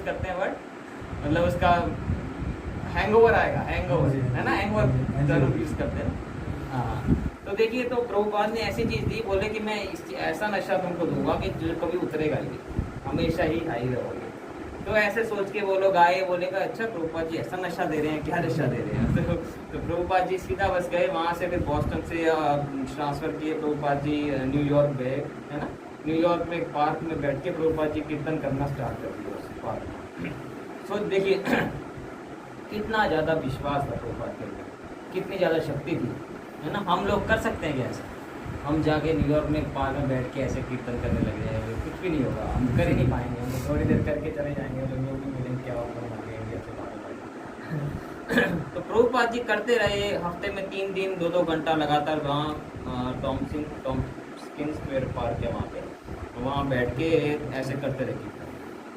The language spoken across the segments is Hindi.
करते हैं वर्ड, मतलब उसका हैंगओवर आएगा, हैंगओवर है ना, हैंगओवर जरूर यूज करते हैं। हाँ, तो देखिए, तो प्रभुपाद ने ऐसी चीज दी, बोले कि मैं ऐसा नशा तुमको दूंगा कि जो कभी उतरेगा ही, हमेशा ही हाई रहोगे। तो ऐसे सोच के वो लोग आए, बोलेगा अच्छा प्रभुपाद जी ऐसा नशा दे रहे हैं, क्या नशा दे रहे हैं। तो प्रभुपाद जी सीधा बस गए वहाँ से, फिर बॉस्टन से ट्रांसफर किए प्रभुपाद जी न्यूयॉर्क गए, है ना। न्यूयॉर्क में एक पार्क में बैठ के प्रभुपाद जी कीर्तन करना स्टार्ट कर दिया उस पार्क में। तो देखिए कितना ज़्यादा विश्वास था प्रभुपाद के ऊपर, कितनी ज़्यादा शक्ति थी, है ना। हम लोग कर सकते हैं क्या ऐसा? हम जाके न्यूयॉर्क में पार्क में बैठ के ऐसे कीर्तन करने लग जाएंगे, कुछ भी नहीं होगा, हम कर ही नहीं पाएंगे। हम थोड़ी देर करके चले जाएंगे, लोग भी मिलेंगे, क्या होगा, हमारे इंडिया से बाहर। तो प्रभुपाद जी करते रहे, हफ्ते में 3 दिन 2-2 घंटा लगातार वहाँ टॉम्किन स्क्वायर पार्क है वहाँ पे, वहाँ बैठ के ऐसे करते रहे कीर्तन।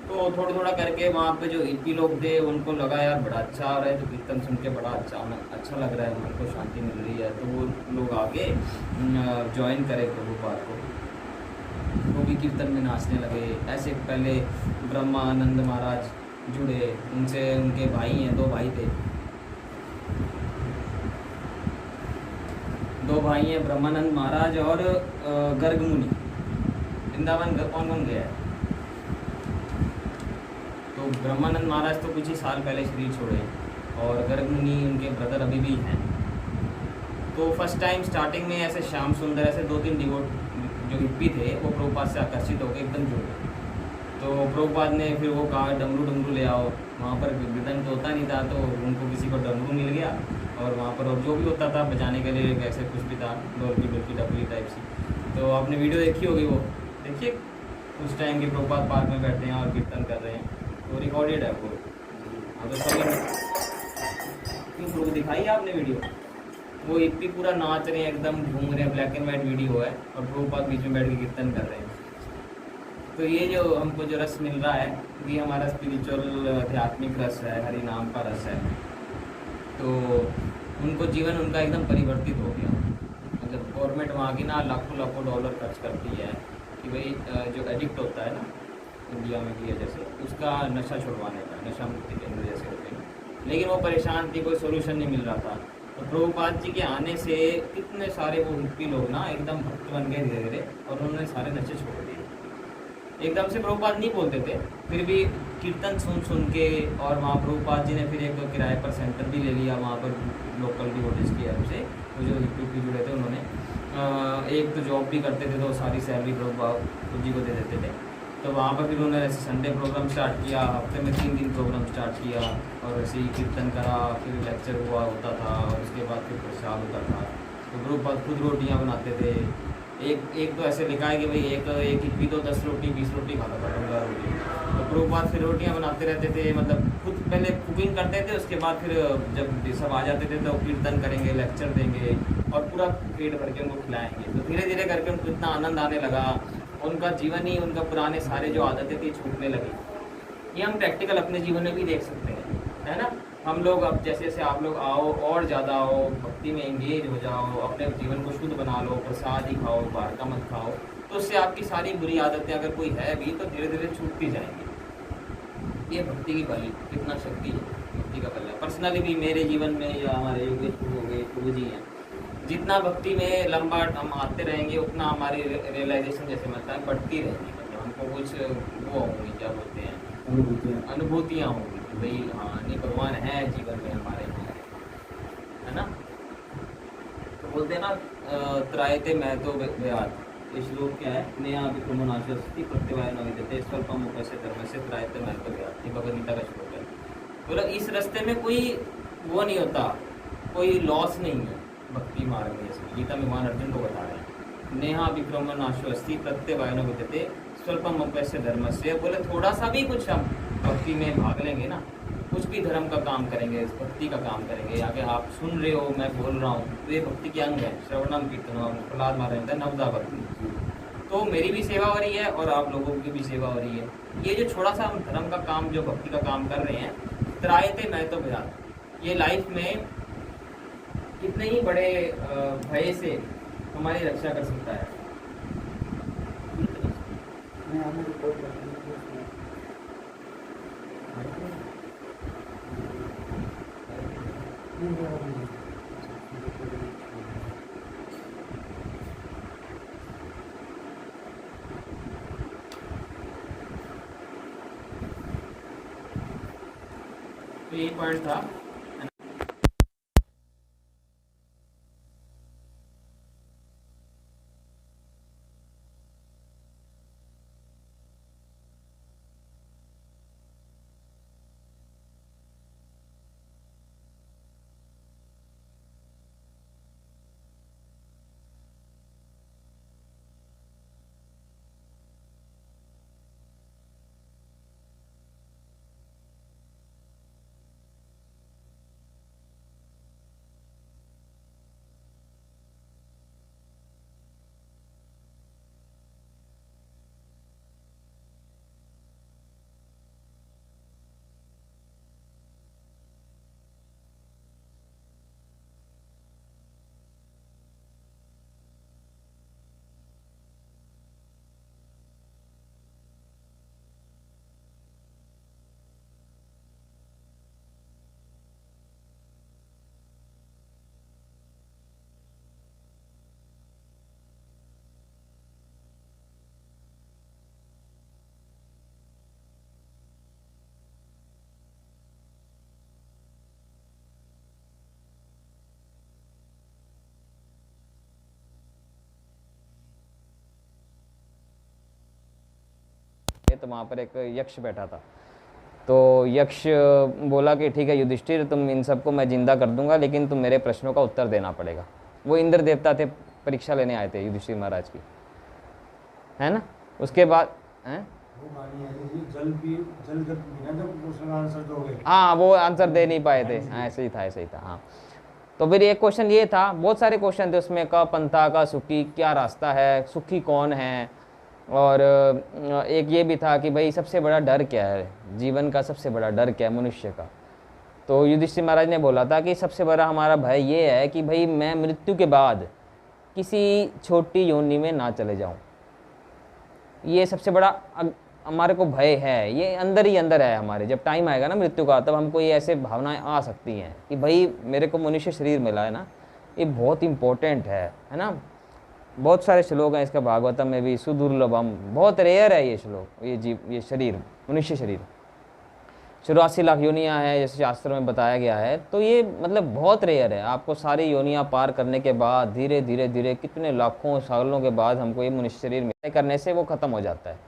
तो थोड़ा करके वहाँ पे जो हिप्पी लोग थे उनको लगा यार बड़ा अच्छा आ रहा है, तो कीर्तन सुन के बड़ा अच्छा लग रहा है, मन को शांति मिल रही है। तो वो लोग आगे ज्वाइन करे प्रभुपाद को, वो भी कीर्तन में नाचने लगे। ऐसे पहले ब्रह्मानंद महाराज जुड़े, उनसे उनके भाई हैं, 2 भाई थे, 2 भाई हैं, ब्रह्मानंद महाराज और गर्ग मुनि। वृंदावन कौन गया है? तो ब्रह्मानंद महाराज तो कुछ ही साल पहले शरीर छोड़े, और गर्ग मुनि उनके ब्रदर अभी भी हैं। तो फर्स्ट टाइम स्टार्टिंग में ऐसे श्याम सुंदर ऐसे 2-3 डिवोट जो हिप्पी थे वो प्रभुपाद से आकर्षित होकर एकदम जुड़ गए। तो प्रभुपाद ने फिर वो कहा डमरू ले आओ, वहाँ पर मृदंग तो होता नहीं था, तो उनको किसी को डमरू मिल गया, और वहाँ पर और जो भी होता था बजाने के लिए ऐसे कुछ भी था, ढोलकी डबली टाइप सी। तो आपने वीडियो देखी होगी, वो देखिए उस टाइम के प्रभुपाद पार्क में बैठते हैं और कीर्तन कर रहे हैं, तो रिकॉर्डेड है वो। हाँ, तो सभी क्यों दिखाई आपने वीडियो, वो हिप्पी पूरा नाच रहे हैं, एकदम घूम रहे हैं, ब्लैक एंड वाइट वीडियो है, और प्रभुपाद बीच में बैठ के कीर्तन कर रहे हैं। तो ये जो हमको जो रस मिल रहा है, ये हमारा स्पिरिचुअल आध्यात्मिक रस है, हरि नाम का रस है। तो उनको जीवन उनका एकदम परिवर्तित हो गया। मतलब गवर्नमेंट वहाँ की ना लाखों डॉलर खर्च करती है कि भाई जो एडिक्ट होता है ना इंडिया में किया जैसे, उसका नशा छुड़वाने का, नशा मुक्ति केंद्र जैसे होते हैं, लेकिन वो परेशान थी, कोई सोल्यूशन नहीं मिल रहा था। तो प्रभुपाद जी के आने से कितने सारे वो हिप्पी लोग ना एकदम भक्त बन गए धीरे धीरे, और उन्होंने सारे नशे छोड़ दिए। एकदम से प्रभुपाद नहीं बोलते थे, फिर भी कीर्तन सुन के, और वहाँ प्रभुपाद जी ने फिर एक किराए पर सेंटर भी ले लिया वहाँ पर लोकल डिवोटीज की हेल्प से, वो जो हिप्पी जुड़े थे उन्होंने एक तो जॉब भी करते थे, तो सारी सैलरी प्रभुपाद जी को दे देते थे। तो वहाँ पर फिर उन्होंने ऐसे संडे प्रोग्राम स्टार्ट किया, हफ्ते में 3 दिन प्रोग्राम स्टार्ट किया, और ऐसे ही कीर्तन करा, फिर लेक्चर हुआ होता था, और उसके बाद फिर प्रसाद होता था। तो प्रभुपाद खुद रोटियाँ बनाते थे, एक तो ऐसे लिखा है कि भाई एक हिप्पी तो 10 रोटी 20 रोटी खाता था, 15 रोटी। तो प्रभुपाद फिर रोटियाँ बनाते रहते थे, मतलब खुद पहले कुकिंग करते थे, उसके बाद फिर जब सब आ जाते थे तो कीर्तन करेंगे, लेक्चर देंगे, और पूरा पेट भर के उनको खिलाएंगे। तो धीरे धीरे करके उनको इतना आनंद आने लगा, उनका जीवन ही, उनका पुराने सारे जो आदतें थी छूटने लगी। ये हम प्रैक्टिकल अपने जीवन में भी देख सकते हैं, है ना। हम लोग अब जैसे जैसे आप लोग आओ और ज़्यादा आओ, भक्ति में एंगेज हो जाओ, अपने जीवन को शुद्ध बना लो, प्रसाद ही खाओ, बाहर का मत खाओ, तो उससे आपकी सारी बुरी आदतें अगर कोई है भी तो धीरे धीरे छूटती जाएंगी। ये भक्ति की बल, कितना शक्ति है भक्ति का बल है। पर्सनली भी मेरे जीवन में, या हमारे योगेश हो गए, प्रभु जी हैं, जितना भक्ति में लंबा हम आते रहेंगे उतना हमारी रियलाइजेशन जैसे मतलब है बढ़ती रहेगी। मतलब हमको कुछ वो होंगी, क्या बोलते हैं, अनुभूतियाँ होंगी कि भाई हाँ नहीं भगवान है जीवन में हमारे, है ना। तो बोलते हैं ना त्रायते महतो व्यात, ये श्लोक क्या है, नया विक्रमनाशस्ति प्रत्यवाय न विद्यते स्वल्पम उपस्य धर्म से त्रायते महतो व्यात, ये भगवद गीता का श्लोक है। बोला इस रास्ते में कोई वो नहीं होता, कोई लॉस नहीं है भक्ति मार्ग में। जैसे गीता में भगवान अर्जुन को बता रहे हैं, नेहा विक्रमनाशो अस्ति प्रत्यवाय न विद्यते स्वल्पम उपस्य धर्म से। बोले थोड़ा सा भी कुछ हम भक्ति में भाग लेंगे ना, कुछ भी धर्म का काम करेंगे, भक्ति का काम करेंगे, आगे आप सुन रहे हो, मैं बोल रहा हूँ, तो ये भक्ति के अंग है। श्रवणम कीर्तनम, प्रहलाद महाराज नवदा भक्ति, तो मेरी भी सेवा हो रही है और आप लोगों की भी सेवा हो रही है। ये जो थोड़ा सा हम धर्म का काम, जो भक्ति का काम कर रहे हैं, त्रायते महतो व्यात, ये लाइफ में कितने ही बड़े भय से हमारी रक्षा कर सकता है। तो यही पॉइंट था। तो वहाँ पर एक यक्ष बैठा था। तो यक्ष बोला कि ठीक है युधिष्ठिर, तुम इन सबको मैं जिंदा कर दूंगा, लेकिन तुम मेरे प्रश्नों का उत्तर देना पड़ेगा। वो इंद्र देवता थे, परीक्षा लेने आए थे युधिष्ठिर महाराज की, है ना। उसके बाद हैं हाँ, वो आंसर दे नहीं पाए थे, ऐसे ही था, ऐसे ही था। हाँ, तो फिर एक क्वेश्चन ये था, बहुत सारे क्वेश्चन थे उसमें, का पंथा का सुखी, क्या रास्ता है, सुखी कौन है, और एक ये भी था कि भाई सबसे बड़ा डर क्या है, जीवन का सबसे बड़ा डर क्या है मनुष्य का। तो युधिष्ठिर महाराज ने बोला था कि सबसे बड़ा हमारा भय ये है कि भाई मैं मृत्यु के बाद किसी छोटी योनि में ना चले जाऊं। ये सबसे बड़ा हमारे को भय है, ये अंदर ही अंदर है हमारे। जब टाइम आएगा ना मृत्यु का, तब हमको ये ऐसे भावनाएं आ सकती हैं कि भाई मेरे को मनुष्य शरीर मिला है ना, ये बहुत इम्पोर्टेंट है ना। बहुत सारे श्लोक हैं इसका भागवतम में भी, सुदुर्लभम, बहुत रेयर है ये श्लोक, ये जीव, ये शरीर, मनुष्य शरीर 84 लाख योनियाँ हैं जैसे शास्त्र में बताया गया है। तो ये मतलब बहुत रेयर है। आपको सारी योनियाँ पार करने के बाद धीरे धीरे धीरे कितने लाखों सालों के बाद हमको ये मनुष्य शरीर मिलने करने से वो ख़त्म हो जाता है।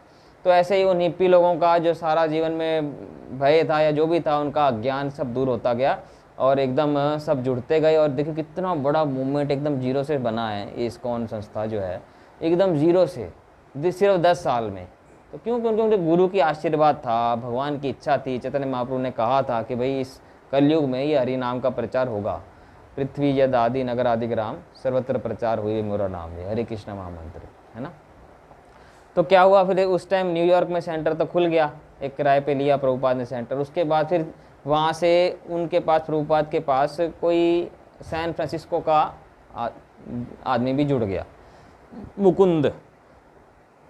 तो ऐसे ही उन हिप्पी लोगों का जो सारा जीवन में भय था या जो भी था, उनका अज्ञान सब दूर होता गया और एकदम सब जुड़ते गए। और देखिए कितना बड़ा मूवमेंट एकदम जीरो से बना है ये इस्कॉन संस्था जो है, एकदम जीरो से, सिर्फ 10 साल में। तो क्यों? क्योंकि उनके गुरु की आशीर्वाद था, भगवान की इच्छा थी। चैतन्य महाप्रभु ने कहा था कि भाई इस कलयुग में ये हरि नाम का प्रचार होगा। पृथ्वी यद आदि नगर आदि ग्राम सर्वत्र प्रचार हुए मोरा नाम, ये हरे कृष्ण महामंत्र, है ना। तो क्या हुआ फिर, उस टाइम न्यूयॉर्क में सेंटर तो खुल गया, एक किराए पे लिया प्रभुपाद ने सेंटर। उसके बाद फिर वहाँ से उनके पास, प्रभुपाद के पास कोई सैन फ्रांसिस्को का आदमी भी जुड़ गया, मुकुंद।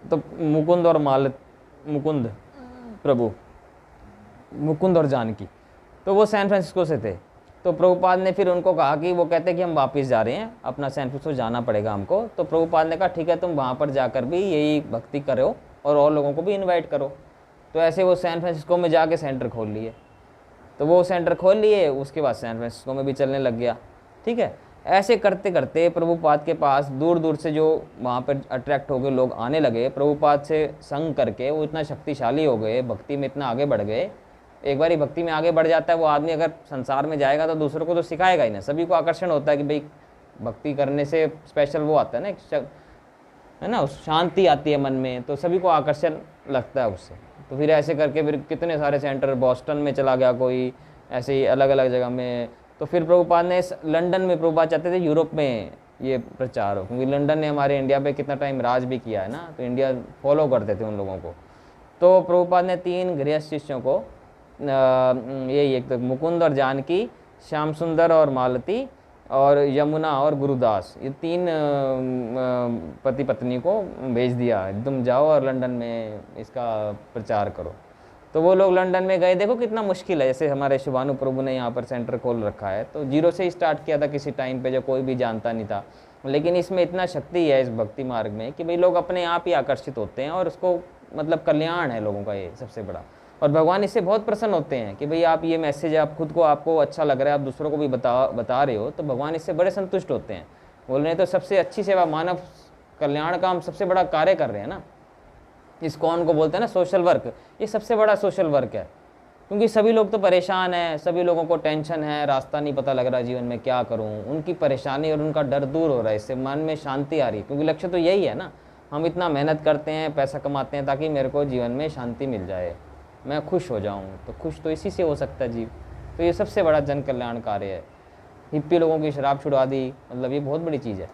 तो मुकुंद और मुकुंद प्रभु, मुकुंद और जानकी, तो वो सैन फ्रांसिस्को से थे। तो प्रभुपाद ने फिर उनको कहा कि वो कहते कि हम वापस जा रहे हैं, अपना सैन फ्रांसिस्को जाना पड़ेगा हमको। तो प्रभुपाद ने कहा ठीक है, तुम वहाँ पर जाकर भी यही भक्ति करो और लोगों को भी इनवाइट करो। तो ऐसे वो सैन फ्रांसिस्को में जाके सेंटर खोल लिए। तो वो सेंटर खोल लिए, उसके बाद सैन फ्रांसिस्को में भी चलने लग गया। ठीक है, ऐसे करते करते प्रभुपाद के पास दूर दूर से जो वहाँ पर अट्रैक्ट हो गए लोग आने लगे, प्रभुपाद से संग करके वो इतना शक्तिशाली हो गए, भक्ति में इतना आगे बढ़ गए। एक बार ही भक्ति में आगे बढ़ जाता है वो आदमी, अगर संसार में जाएगा तो दूसरों को तो सिखाएगा ही ना। सभी को आकर्षण होता है कि भाई भक्ति करने से स्पेशल वो आता है ना, है ना, शांति आती है मन में, तो सभी को आकर्षण लगता है उससे। तो फिर ऐसे करके फिर कितने सारे सेंटर, बॉस्टन में चला गया कोई, ऐसे ही अलग अलग जगह में। तो फिर प्रभुपाद ने लंदन में, प्रभुपाद चाहते थे यूरोप में ये प्रचार हो, क्योंकि लंदन ने हमारे इंडिया पे कितना टाइम राज भी किया है ना, तो इंडिया फॉलो करते थे उन लोगों को। तो प्रभुपाद ने 3 गृहस्थ शिष्यों को, यही एक तो मुकुंद और जानकी, श्याम सुंदर और मालती, और यमुना और गुरुदास, ये 3 पति पत्नी को भेज दिया, तुम जाओ और लंदन में इसका प्रचार करो। तो वो लोग लंदन में गए, देखो कितना मुश्किल है। जैसे हमारे शिवानु प्रभु ने यहाँ पर सेंटर खोल रखा है, तो जीरो से ही स्टार्ट किया था किसी टाइम पे, जो कोई भी जानता नहीं था। लेकिन इसमें इतना शक्ति है इस भक्ति मार्ग में कि भाई लोग अपने आप ही आकर्षित होते हैं, और उसको मतलब कल्याण है लोगों का, ये सबसे बड़ा। और भगवान इससे बहुत प्रसन्न होते हैं कि भाई आप ये मैसेज, आप खुद को, आपको अच्छा लग रहा है, आप दूसरों को भी बता रहे हो, तो भगवान इससे बड़े संतुष्ट होते हैं। बोल रहे हैं तो सबसे अच्छी सेवा, मानव कल्याण का हम सबसे बड़ा कार्य कर रहे हैं ना। इस्कॉन को बोलते हैं ना सोशल वर्क, ये सबसे बड़ा सोशल वर्क है। क्योंकि सभी लोग तो परेशान हैं, सभी लोगों को टेंशन है, रास्ता नहीं पता लग रहा जीवन में क्या करूं, उनकी परेशानी और उनका डर दूर हो रहा है, इससे मन में शांति आ रही है। क्योंकि लक्ष्य तो यही है ना, हम इतना मेहनत करते हैं, पैसा कमाते हैं ताकि मेरे को जीवन में शांति मिल जाए, मैं खुश हो जाऊँ। तो खुश तो इसी से हो सकता है जीव। तो ये सबसे बड़ा जन कल्याण कार्य है। हिप्पी लोगों की शराब छुड़वा दी, मतलब ये बहुत बड़ी चीज़ है।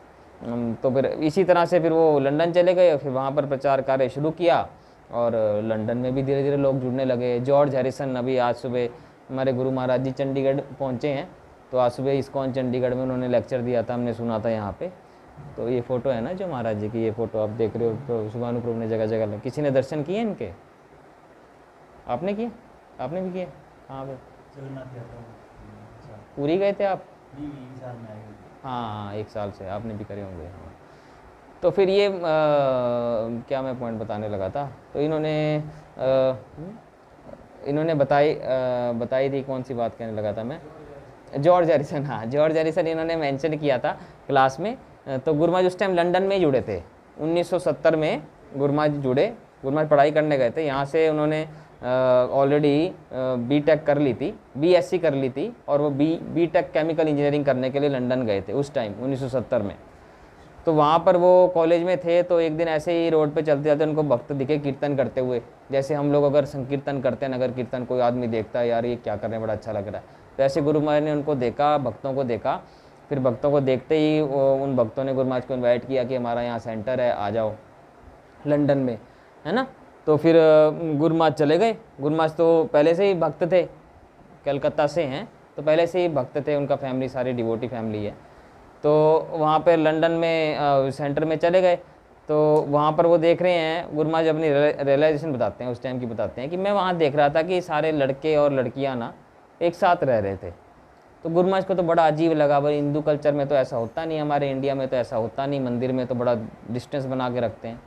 तो फिर इसी तरह से फिर वो लंदन चले गए, फिर वहाँ पर प्रचार कार्य शुरू किया, और लंदन में भी धीरे धीरे लोग जुड़ने लगे। जॉर्ज हैरिसन अभी आज सुबह हमारे गुरु महाराज जी चंडीगढ़ पहुँचे हैं, तो आज सुबह इस्कॉन चंडीगढ़ में उन्होंने लेक्चर दिया था, हमने सुना था यहाँ पे। तो ये फ़ोटो है ना जो महाराज जी की, ये फ़ोटो आप देख रहे हो, शिवानु प्रभु ने जगह जगह, किसी ने दर्शन किए इनके? आपने किए? आपने भी किए? हाँ भाई, पूरी गए थे आप? हाँ, 1 साल से आपने भी करे होंगे। हाँ, तो फिर ये क्या मैं पॉइंट बताने लगा था, तो इन्होंने बताई थी, कौन सी बात कहने लगा था मैं? जॉर्ज हैरिसन, हाँ जॉर्ज हैरिसन इन्होंने मेंशन किया था क्लास में। तो गुरु महाराज उस टाइम लंदन में जुड़े थे, 1970 में गुरु महाराज जुड़े, गुरु महाराज पढ़ाई करने गए थे। यहाँ से उन्होंने ऑलरेडी बीटेक कर ली थी, बीएससी कर ली थी, और वो बीटेक केमिकल इंजीनियरिंग करने के लिए लंदन गए थे उस टाइम 1970 में। तो वहाँ पर वो कॉलेज में थे, तो एक दिन ऐसे ही रोड पे चलते चलते उनको भक्त दिखे कीर्तन करते हुए। जैसे हम लोग अगर संकीर्तन करते हैं, नगर कीर्तन, कोई आदमी देखता है यार ये क्या कर रहे हैं, बड़ा अच्छा लग रहा है, तो ऐसे गुरु महाराज ने उनको देखा, भक्तों को देखा। फिर भक्तों को देखते ही उन भक्तों ने गुरु महाराज को इन्वाइट किया कि हमारा यहाँ सेंटर है, आ जाओ लंदन में, है ना। तो फिर गुरु महाराज चले गए। गुरु महाराज तो पहले से ही भक्त थे, कलकत्ता से हैं, तो पहले से ही भक्त थे, उनका फैमिली सारी डिवोटी फैमिली है। तो वहाँ पे लंदन में सेंटर में चले गए। तो वहाँ पर वो देख रहे हैं, गुरु महाराज अपनी रियलाइजेशन बताते हैं, उस टाइम की बताते हैं कि मैं वहाँ देख रहा था कि सारे लड़के और लड़कियाँ ना एक साथ रह रहे थे। तो गुरु महाराज को तो बड़ा अजीब लगा, भाई हिंदू कल्चर में तो ऐसा होता नहीं, हमारे इंडिया में तो ऐसा होता नहीं, मंदिर में तो बड़ा डिस्टेंस बना के रखते हैं।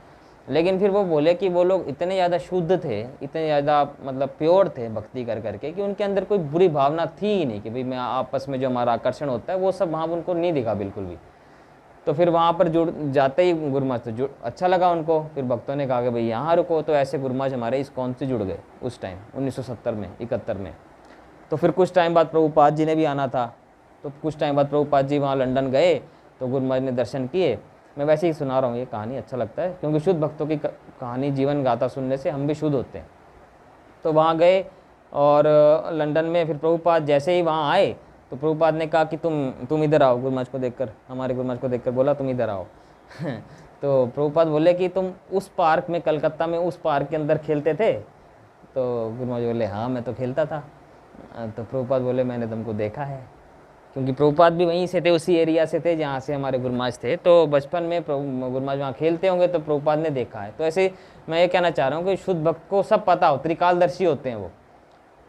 लेकिन फिर वो बोले कि वो लोग इतने ज़्यादा शुद्ध थे, इतने ज़्यादा मतलब प्योर थे भक्ति कर करके, कि उनके अंदर कोई बुरी भावना थी ही नहीं, कि भाई मैं आपस में जो हमारा आकर्षण होता है वो सब वहाँ उनको नहीं दिखा बिल्कुल भी। तो फिर वहाँ पर जुड़ जाते ही गुरु महाराज तो अच्छा लगा उनको। फिर भक्तों ने कहा कि भाई यहाँ रुको, तो ऐसे गुरु महाराज हमारे इस्कॉन से जुड़ गए उस टाइम 1970 में, 71 में। तो फिर कुछ टाइम बाद प्रभुपाद जी ने भी आना था, तो कुछ टाइम बाद प्रभुपाद जी वहाँ लंदन गए, तो गुरु महाराज ने दर्शन किए। मैं वैसे ही सुना रहा हूँ, ये कहानी अच्छा लगता है, क्योंकि शुद्ध भक्तों की कहानी जीवन गाथा सुनने से हम भी शुद्ध होते हैं। तो वहाँ गए, और लंदन में फिर प्रभुपाद जैसे ही वहाँ आए, तो प्रभुपाद ने कहा कि तुम इधर आओ। गुरु महाराज को देखकर, हमारे गुरु महाराज को देखकर बोला तुम इधर आओ। तो प्रभुपाद बोले कि तुम उस पार्क में, कलकत्ता में उस पार्क के अंदर खेलते थे? तो गुरु महाराज बोले हाँ मैं तो खेलता था। तो प्रभुपाद बोले मैंने तुमको देखा है, क्योंकि प्रभुपाद भी वहीं से थे, उसी एरिया से थे जहाँ से हमारे गुरु महाराज थे। तो बचपन में गुरु महाराज वहाँ खेलते होंगे, तो प्रभुपाद ने देखा है। तो ऐसे मैं ये कहना चाह रहा हूँ कि शुद्ध भक्त को सब पता हो, त्रिकालदर्शी होते हैं वो।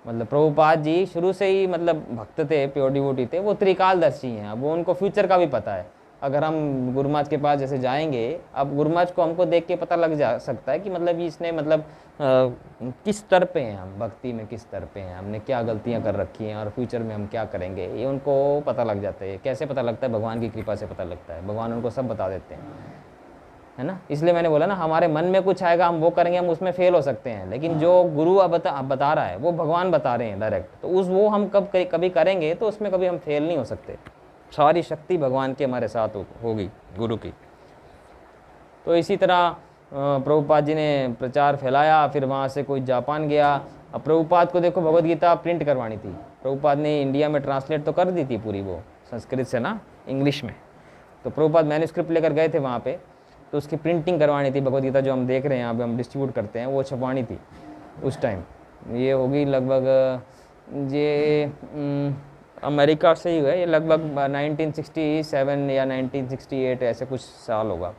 मतलब प्रभुपाद जी शुरू से ही मतलब भक्त थे, प्योर डिवोटी थे, वो त्रिकालदर्शी हैं। अब वो उनको फ्यूचर का भी पता है। अगर हम गुरु महाराज के पास जैसे जाएंगे, अब गुरु महाराज को हमको देख के पता लग जा सकता है कि मतलब इसने मतलब किस स्तर पे हैं, हम भक्ति में किस स्तर पे हैं, हमने क्या गलतियां कर रखी हैं और फ्यूचर में हम क्या करेंगे, ये उनको पता लग जाता है। कैसे पता लगता है? भगवान की कृपा से पता लगता है, भगवान उनको सब बता देते हैं, है ना। इसलिए मैंने बोला ना, हमारे मन में कुछ आएगा, हम वो करेंगे, हम उसमें फेल हो सकते हैं, लेकिन जो गुरु अब बता रहा है वो भगवान बता रहे हैं डायरेक्ट, तो वो हम कभी करेंगे तो उसमें कभी हम फेल नहीं हो सकते। सारी शक्ति भगवान के हमारे साथ होगी, गुरु की। तो इसी तरह प्रभुपाद जी ने प्रचार फैलाया। फिर वहाँ से कोई जापान गया। अब प्रभुपाद को देखो भगवद गीता प्रिंट करवानी थी, प्रभुपाद ने इंडिया में ट्रांसलेट तो कर दी थी पूरी, वो संस्कृत से ना इंग्लिश में। तो प्रभुपाद मैन्युस्क्रिप्ट लेकर गए थे वहाँ पे, तो उसकी प्रिंटिंग करवानी थी। भगवद गीता जो हम देख रहे हैं यहाँ पे, हम डिस्ट्रीब्यूट करते हैं, वो छपवानी थी उस टाइम। ये होगी लगभग, ये अमेरिका से ही है, ये लगभग 1967 या 1968 ऐसे कुछ साल होगा।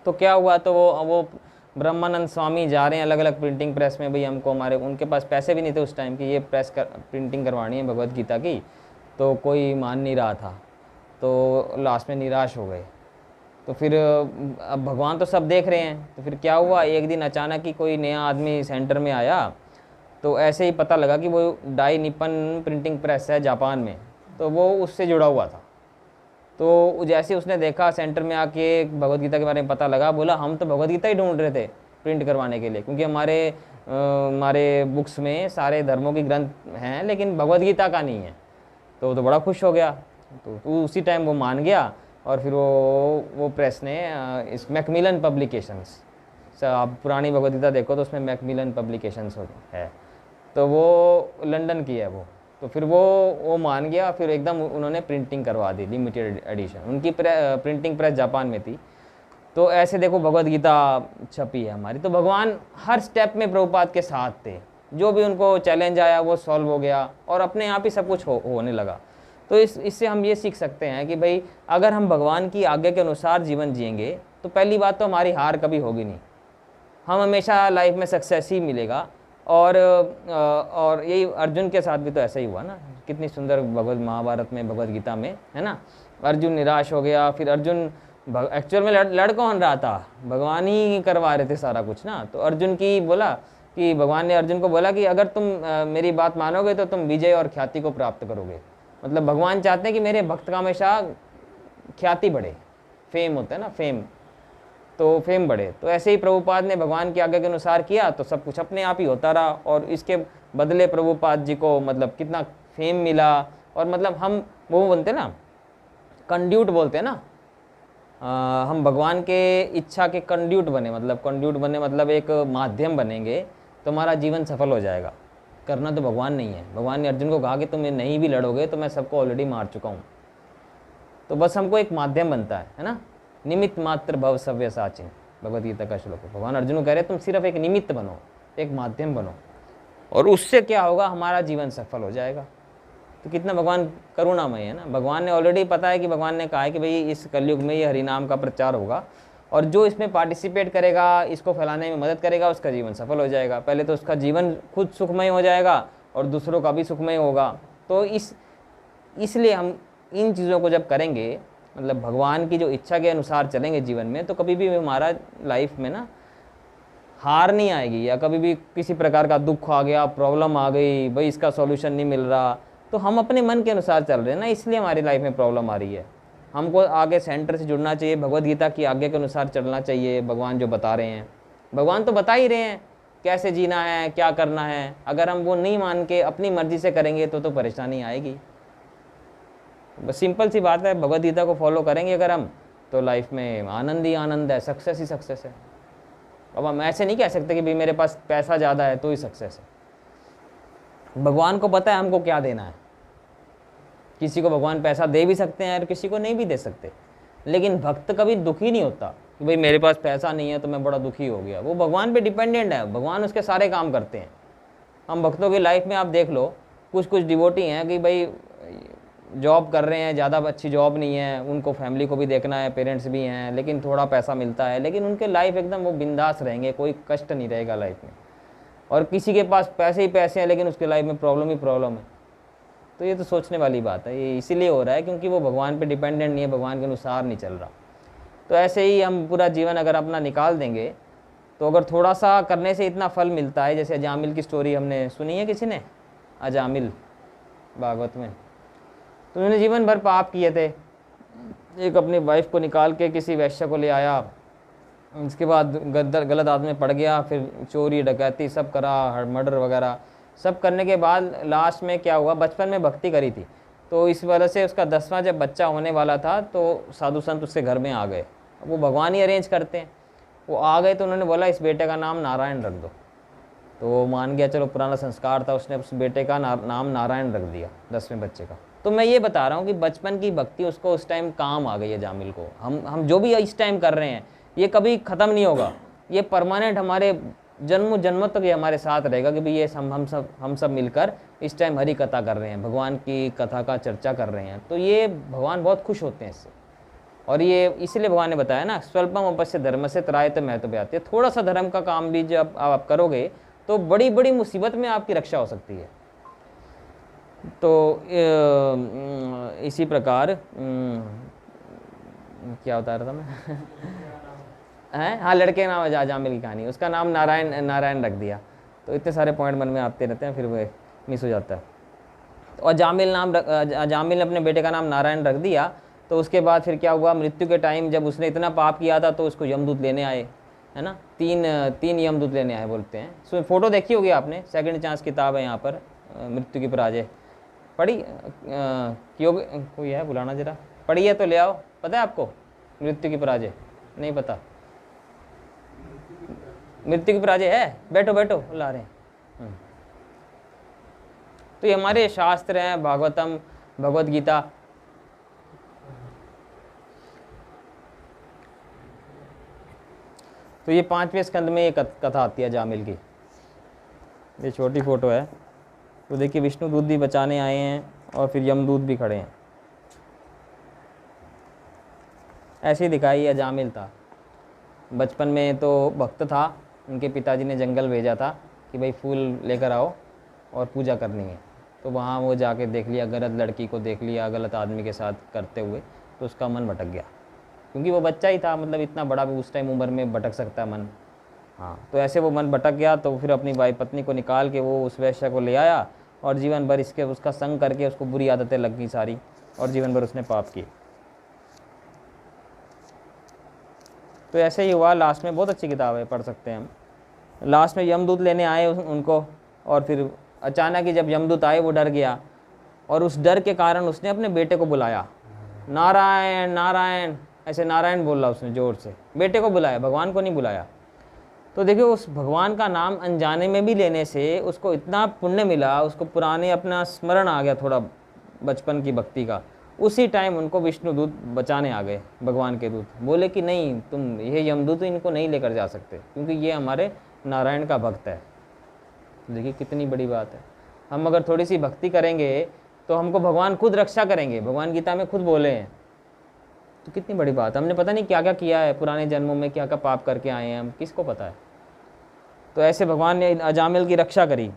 तो क्या हुआ, तो वो ब्रह्मानंद स्वामी जा रहे हैं अलग अलग प्रिंटिंग प्रेस में, भाई हमको हमारे उनके पास पैसे भी नहीं थे उस टाइम कि ये प्रिंटिंग करवानी है भगवत गीता की, तो कोई मान नहीं रहा था, तो लास्ट में निराश हो गए। तो फिर अब भगवान तो सब देख रहे हैं, तो फिर क्या हुआ, एक दिन अचानक ही कोई नया आदमी सेंटर में आया, तो ऐसे ही पता लगा कि वो डाई निपन प्रिंटिंग प्रेस है जापान में, तो वो उससे जुड़ा हुआ था। तो जैसे उसने देखा सेंटर में आके भगवत गीता के बारे में पता लगा, बोला हम तो भगवत गीता ही ढूंढ रहे थे प्रिंट करवाने के लिए, क्योंकि हमारे बुक्स में सारे धर्मों की ग्रंथ हैं लेकिन भगवत गीता का नहीं है। तो बड़ा खुश हो गया, तो उसी टाइम वो मान गया, और फिर वो प्रेस ने इस मैकमिलन पब्लिकेशंस, आप पुरानी भगवत गीता देखो तो उसमें मैकमिलन पब्लिकेशंस है, तो वो लंदन की है वो। तो फिर वो मान गया, फिर एकदम उन्होंने प्रिंटिंग करवा दी लिमिटेड एडिशन, उनकी प्रिंटिंग प्रेस जापान में थी। तो ऐसे देखो भगवत गीता छपी है हमारी। तो भगवान हर स्टेप में प्रभुपाद के साथ थे, जो भी उनको चैलेंज आया वो सॉल्व हो गया और अपने आप ही सब कुछ होने लगा। तो इससे हम ये सीख सकते हैं कि भाई अगर हम भगवान की आज्ञा के अनुसार जीवन जिएंगे तो पहली बात तो हमारी हार कभी होगी नहीं, हम हमेशा लाइफ में सक्सेस ही मिलेगा। और यही अर्जुन के साथ भी तो ऐसा ही हुआ ना, कितनी सुंदर भगवत महाभारत में भगवत गीता में है ना, अर्जुन निराश हो गया, फिर अर्जुन एक्चुअल में लड़ कौन रहा था, भगवान ही करवा रहे थे सारा कुछ ना। तो अर्जुन की बोला कि भगवान ने अर्जुन को बोला कि अगर तुम मेरी बात मानोगे तो तुम विजय और ख्याति को प्राप्त करोगे। मतलब भगवान चाहते हैं कि मेरे भक्त का हमेशा ख्याति बढ़े, फेम होता है ना, फेम, तो फेम बढ़े। तो ऐसे ही प्रभुपाद ने भगवान की आज्ञा के अनुसार किया तो सब कुछ अपने आप ही होता रहा, और इसके बदले प्रभुपाद जी को मतलब कितना फेम मिला। और मतलब हम वो बनते ना, कंड्यूट बोलते हैं ना, हम भगवान के इच्छा के कंड्यूट बने, मतलब एक माध्यम बनेंगे तो हमारा जीवन सफल हो जाएगा। करना तो भगवान नहीं है, भगवान ने अर्जुन को कहा कि तुम नहीं भी लड़ोगे तो मैं सबको ऑलरेडी मार चुका हूँ, तो बस हमको एक माध्यम बनता है ना, निमित्त मात्र भव सव्य साचिन, भगवत गीता का श्लोक है। भगवान अर्जुन को कह रहे तुम सिर्फ एक निमित्त बनो, एक माध्यम बनो, और उससे क्या होगा, हमारा जीवन सफल हो जाएगा। तो कितना भगवान करुणामय है ना, भगवान ने ऑलरेडी पता है कि भगवान ने कहा है कि भाई इस कलयुग में ये हरिनाम का प्रचार होगा, और जो इसमें पार्टिसिपेट करेगा, इसको फैलाने में मदद करेगा, उसका जीवन सफल हो जाएगा। पहले तो उसका जीवन खुद सुखमय हो जाएगा और दूसरों का भी सुखमय होगा। तो इसलिए हम इन चीज़ों को जब करेंगे, मतलब भगवान की जो इच्छा के अनुसार चलेंगे जीवन में, तो कभी भी हमारा लाइफ में ना हार नहीं आएगी, या कभी भी किसी प्रकार का दुख आ गया, प्रॉब्लम आ गई, भाई इसका सॉल्यूशन नहीं मिल रहा, तो हम अपने मन के अनुसार चल रहे हैं ना, इसलिए हमारी लाइफ में प्रॉब्लम आ रही है। हमको आगे सेंटर से जुड़ना चाहिए, भगवत गीता की आज्ञा के अनुसार चलना चाहिए। भगवान जो बता रहे हैं, भगवान तो बता ही रहे हैं कैसे जीना है, क्या करना है। अगर हम वो नहीं मान के अपनी मर्जी से करेंगे तो परेशानी आएगी। बस सिंपल सी बात है, भगवत गीता को फॉलो करेंगे अगर हम, तो लाइफ में आनंद ही आनंद है, सक्सेस ही सक्सेस है। अब हम ऐसे नहीं कह सकते कि भाई मेरे पास पैसा ज़्यादा है तो ही सक्सेस है। भगवान को पता है हमको क्या देना है। किसी को भगवान पैसा दे भी सकते हैं और किसी को नहीं भी दे सकते, लेकिन भक्त कभी दुखी नहीं होता कि भाई मेरे पास पैसा नहीं है तो मैं बड़ा दुखी हो गया। वो भगवान पे डिपेंडेंट है, भगवान उसके सारे काम करते हैं। हम भक्तों की लाइफ में आप देख लो, कुछ डिवोटी हैं कि भाई जॉब कर रहे हैं, ज़्यादा अच्छी जॉब नहीं है, उनको फैमिली को भी देखना है, पेरेंट्स भी हैं, लेकिन थोड़ा पैसा मिलता है, लेकिन उनके लाइफ एकदम वो बिंदास रहेंगे, कोई कष्ट नहीं रहेगा लाइफ में। और किसी के पास पैसे ही पैसे हैं लेकिन उसके लाइफ में प्रॉब्लम ही प्रॉब्लम है। तो ये तो सोचने वाली बात है। ये इसीलिए हो रहा है क्योंकि वो भगवान पे डिपेंडेंट नहीं है, भगवान के अनुसार नहीं चल रहा। तो ऐसे ही हम पूरा जीवन अगर अपना निकाल देंगे, तो अगर थोड़ा सा करने से इतना फल मिलता है, जैसे अजामिल की स्टोरी हमने सुनी है किसी ने, अजामिल भागवत में, तो उन्होंने जीवन भर पाप किए थे। एक अपनी वाइफ को निकाल के किसी वैश्य को ले आया, उसके बाद गलत आदमी पड़ गया, फिर चोरी डकैती सब करा, मर्डर वगैरह सब करने के बाद लास्ट में क्या हुआ, बचपन में भक्ति करी थी, तो इस वजह से उसका 10वां जब बच्चा होने वाला था तो साधु संत उसके घर में आ गए। वो भगवान ही अरेंज करते हैं। वो आ गए तो उन्होंने बोला इस बेटे का नाम नारायण रख दो, तो वो मान गया, चलो पुराना संस्कार था, उसने उस बेटे का नाम नारायण रख दिया 10वें बच्चे का। तो मैं ये बता रहा हूँ कि बचपन की भक्ति उसको उस टाइम काम आ गई है जामिल को। हम जो भी इस टाइम कर रहे हैं ये कभी ख़त्म नहीं होगा, ये परमानेंट हमारे जन्मों तक ये हमारे साथ रहेगा कि भाई ये हम सब मिलकर इस टाइम हरि कथा कर रहे हैं, भगवान की कथा का चर्चा कर रहे हैं। तो ये भगवान बहुत खुश होते हैं इससे। और ये इसलिए भगवान ने बताया ना, स्वल्पम अपश्य धर्म से त्रायते महत्व आती है। थोड़ा सा धर्म का काम भी जब आप करोगे तो बड़ी बड़ी मुसीबत में आपकी रक्षा हो सकती है। तो इसी प्रकार क्या बता रहा था मैं हैं, हाँ, लड़के का नाम अजामिल की कहानी, उसका नाम नारायण रख दिया। तो इतने सारे पॉइंट मन में आते रहते हैं, फिर वो मिस हो जाता है। तो अजामिल ने अपने बेटे का नाम नारायण रख दिया। तो उसके बाद फिर क्या हुआ, मृत्यु के टाइम जब उसने इतना पाप किया था तो उसको यमदूत लेने आए, है ना, तीन यमदूत लेने आए बोलते हैं। उसमें फ़ोटो देखी होगी आपने, सेकंड चांस किताब है यहाँ पर, मृत्यु की पराजय पढ़ी कोई है, बुलाना जरा, पढ़ी है तो ले आओ। पता है आपको मृत्यु की पराजय? नहीं पता? मृत्यु की पराजय है, बैठो बैठो, ला रहे हैं। तो ये हमारे शास्त्र हैं, भागवतम, भगवत गीता। तो ये 5वें स्कंद में ये कथा आती है जामिल की। ये छोटी फोटो है। तो देखिए विष्णु दूत भी बचाने आए हैं और फिर यमदूत भी खड़े हैं। ऐसे ही दिखाई है, जामिल था बचपन में तो भक्त था, उनके पिताजी ने जंगल भेजा था कि भाई फूल लेकर आओ और पूजा करनी है। तो वहाँ वो जाके देख लिया, गलत लड़की को देख लिया गलत आदमी के साथ करते हुए, तो उसका मन भटक गया, क्योंकि वो बच्चा ही था, मतलब इतना बड़ा भी उस टाइम उम्र में भटक सकता है मन। हाँ, तो ऐसे वो मन भटक गया। तो फिर अपनी भाई पत्नी को निकाल के वो उस वैश्या को ले आया और जीवन भर उसका संग करके उसको बुरी आदतें लग गई सारी, और जीवन भर उसने पाप किए। तो ऐसे ही हुआ। लास्ट में बहुत अच्छी किताब है, पढ़ सकते हैं हम। लास्ट में यमदूत लेने आए उनको, और फिर अचानक ही जब यमदूत आए वो डर गया, और उस डर के कारण उसने अपने बेटे को बुलाया, नारायण नारायण, ऐसे नारायण बोल रहा उसने जोर से, बेटे को बुलाया, भगवान को नहीं बुलाया। तो देखिए उस भगवान का नाम अनजाने में भी लेने से उसको इतना पुण्य मिला, उसको पुराने अपना स्मरण आ गया थोड़ा बचपन की भक्ति का। उसी टाइम उनको विष्णु दूत बचाने आ गए, भगवान के दूत बोले कि नहीं, तुम ये यमदूत इनको नहीं लेकर जा सकते, क्योंकि ये हमारे नारायण का भक्त है। देखिए कितनी बड़ी बात है। हम अगर थोड़ी सी भक्ति करेंगे तो हमको भगवान खुद रक्षा करेंगे, भगवान गीता में खुद बोले हैं। तो कितनी बड़ी बात है। हमने पता नहीं क्या क्या किया है पुराने जन्मों में, क्या क्या पाप करके आए हैं हम, किसको पता है। तो ऐसे भगवान ने अजामिल की रक्षा करी,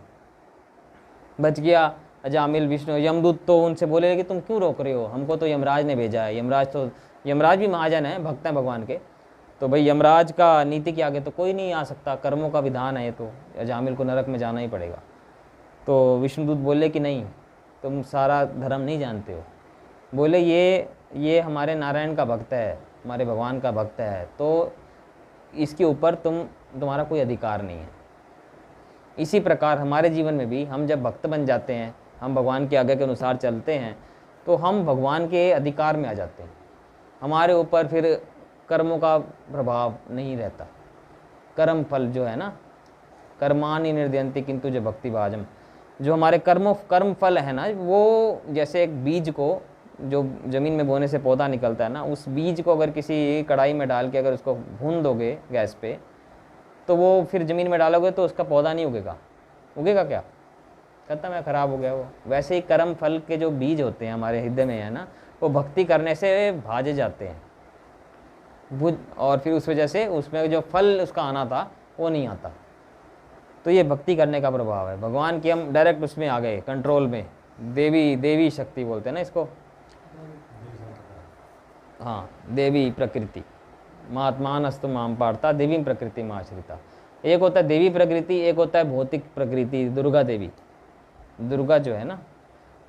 बच गया अजामिल। विष्णु यमदूत तो उनसे बोले कि तुम क्यों रोक रहे हो, हमको तो यमराज ने भेजा है। यमराज भी महाजन है, भक्त हैं भगवान के। तो भाई यमराज का नीति के आगे तो कोई नहीं आ सकता, कर्मों का विधान है, तो अजामिल को नरक में जाना ही पड़ेगा। तो विष्णुदूत बोले कि नहीं, तुम सारा धर्म नहीं जानते हो। बोले ये हमारे नारायण का भक्त है, हमारे भगवान का भक्त है, तो इसके ऊपर तुम्हारा कोई अधिकार नहीं है। इसी प्रकार हमारे जीवन में भी हम जब भक्त बन जाते हैं, हम भगवान के आज्ञा के अनुसार चलते हैं, तो हम भगवान के अधिकार में आ जाते हैं। हमारे ऊपर फिर कर्मों का प्रभाव नहीं रहता। कर्म फल जो है ना, कर्माणि निर्दयन्ति किंतु जो भक्ति भाजम, जो हमारे कर्म फल है ना, वो जैसे एक बीज को जो ज़मीन में बोने से पौधा निकलता है ना, उस बीज को अगर किसी कढ़ाई में डाल के अगर उसको भून दोगे गैस पे, तो वो फिर ज़मीन में डालोगे तो उसका पौधा नहीं उगेगा। उगेगा क्या? खत्म है, ख़राब हो गया वो। वैसे ही कर्म फल के जो बीज होते हैं हमारे हृदय में है ना, वो भक्ति करने से भाजे जाते हैं, और फिर उस वजह से उसमें जो फल उसका आना था वो नहीं आता। तो ये भक्ति करने का प्रभाव है। भगवान की हम डायरेक्ट उसमें आ गए, कंट्रोल में। देवी शक्ति बोलते हैं ना इसको, हाँ, देवी प्रकृति। महात्मानस्तु माम पार्था देवी प्रकृति माश्रिता। एक होता है देवी प्रकृति, एक होता है भौतिक प्रकृति, दुर्गा देवी। दुर्गा जो है ना,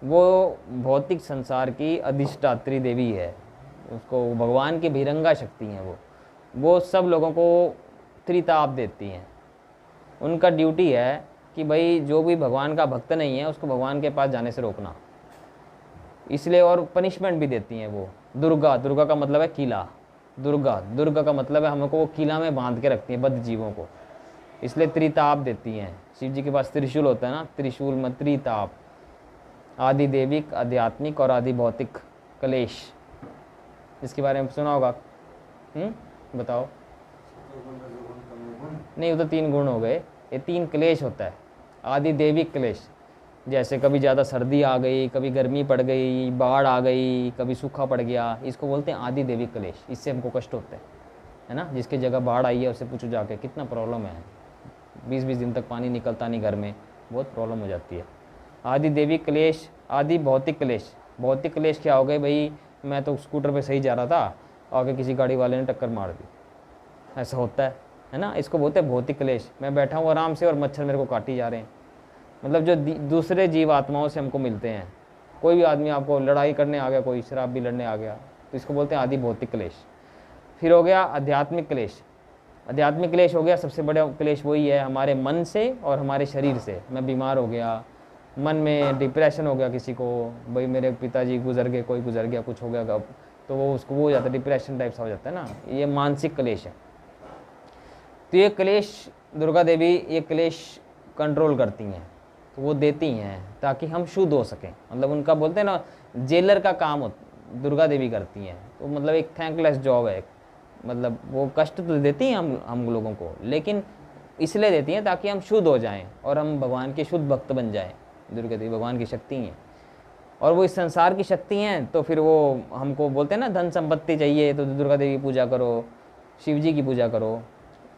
वो भौतिक संसार की अधिष्ठात्री देवी है। उसको भगवान की बहिरंगा शक्ति हैं वो सब लोगों को त्रिताप देती हैं। उनका ड्यूटी है कि भाई जो भी भगवान का भक्त नहीं है उसको भगवान के पास जाने से रोकना, इसलिए। और पनिशमेंट भी देती हैं वो। दुर्गा का मतलब है किला। दुर्गा का मतलब है हमको वो किला में बांध के रखती हैं बद्ध जीवों को, इसलिए त्रिताप देती हैं। शिव जी के पास त्रिशूल होता है ना, त्रिशूल में त्रिताप, आदि देविक, आध्यात्मिक और आदि भौतिक क्लेश। इसके बारे में सुना होगा? बताओ। नहीं, वो तो 3 गुण हो गए, ये 3 क्लेश होता है। आदि देविक क्लेश, जैसे कभी ज़्यादा सर्दी आ गई, कभी गर्मी पड़ गई, बाढ़ आ गई, कभी सूखा पड़ गया, इसको बोलते हैं आदि देवी क्लेश। इससे हमको कष्ट होता है ना। जिसकी जगह बाढ़ आई है उससे पूछो जाके कितना प्रॉब्लम है, 20-20 दिन तक पानी निकलता नहीं घर में, बहुत प्रॉब्लम हो जाती है। आदि देवी क्लेश, आदि भौतिक क्लेश। भौतिक क्लेश क्या हो गए भाई, मैं तो स्कूटर पे सही जा रहा था, आगे किसी गाड़ी वाले ने टक्कर मार दी, ऐसा होता है ना। इसको बोलते हैं भौतिक क्लेश। मैं बैठा हूँ आराम से और मच्छर मेरे को काटी जा रहे हैं, मतलब जो दूसरे जीव आत्माओं से हमको मिलते हैं। कोई भी आदमी आपको लड़ाई करने आ गया, कोई शराब भी लड़ने आ गया, तो इसको बोलते हैं आदि भौतिक क्लेश। फिर हो गया आध्यात्मिक क्लेश। आध्यात्मिक क्लेश हो गया, सबसे बड़ा क्लेश वही है हमारे मन से और हमारे शरीर से। मैं बीमार हो गया, मन में डिप्रेशन हो गया किसी को, भाई मेरे पिताजी गुजर गए, कोई गुजर गया, कुछ हो गया कब, तो वो उसको वो हो जाता है, डिप्रेशन टाइप सा हो जाता है ना, ये मानसिक क्लेश है। तो ये क्लेश दुर्गा देवी ये क्लेश कंट्रोल करती हैं, तो वो देती हैं ताकि हम शुद्ध हो सकें। मतलब उनका बोलते हैं ना जेलर का काम दुर्गा देवी करती हैं। तो मतलब एक थैंकलेस जॉब है, मतलब वो कष्ट तो देती हैं हम लोगों को, लेकिन इसलिए देती हैं ताकि हम शुद्ध हो जाएं और हम भगवान के शुद्ध भक्त बन जाएं। दुर्गा देवी भगवान की शक्ति हैं और वो इस संसार की शक्ति हैं। तो फिर वो हमको बोलते हैं ना धन संपत्ति चाहिए तो दुर्गा देवी की पूजा करो, शिव जी की पूजा करो।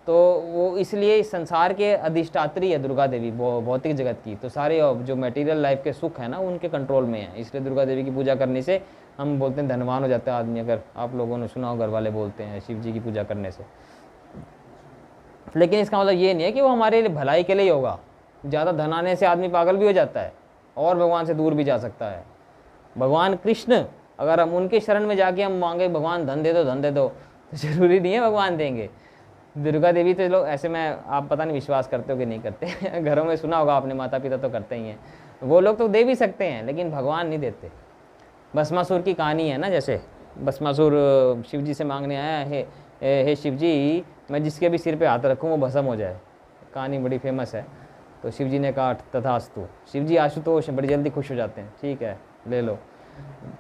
तो वो इसलिए इस संसार के अधिष्ठात्री है दुर्गा देवी, भौतिक जगत की। तो सारे जो मटेरियल लाइफ के सुख है ना उनके कंट्रोल में है, इसलिए दुर्गा देवी की पूजा करने से हम बोलते हैं धनवान हो जाता है आदमी। अगर आप लोगों ने सुना हो, घर वाले बोलते हैं शिव जी की पूजा करने से। लेकिन इसका मतलब ये नहीं है कि वो हमारे लिए भलाई के लिए ही होगा। ज़्यादा धन आने से आदमी पागल भी हो जाता है और भगवान से दूर भी जा सकता है। भगवान कृष्ण, अगर हम उनके शरण में जाके हम मांगे भगवान धन दे दो धन दे दो, तो जरूरी नहीं है भगवान देंगे। दुर्गा देवी तो लोग ऐसे में, आप पता नहीं विश्वास करते हो कि नहीं करते घरों में सुना होगा आपने, माता पिता तो करते ही हैं, वो लोग तो दे भी सकते हैं लेकिन भगवान नहीं देते। भस्मासुर की कहानी है ना, जैसे भस्मासुर शिव जी से मांगने आया है, हे शिव जी मैं जिसके भी सिर पे हाथ रखूँ वो भस्म हो जाए। कहानी बड़ी फेमस है। तो शिव जी ने कहा तथास्तु। शिव जी आशुतोष बड़ी जल्दी खुश हो जाते हैं, ठीक है ले लो।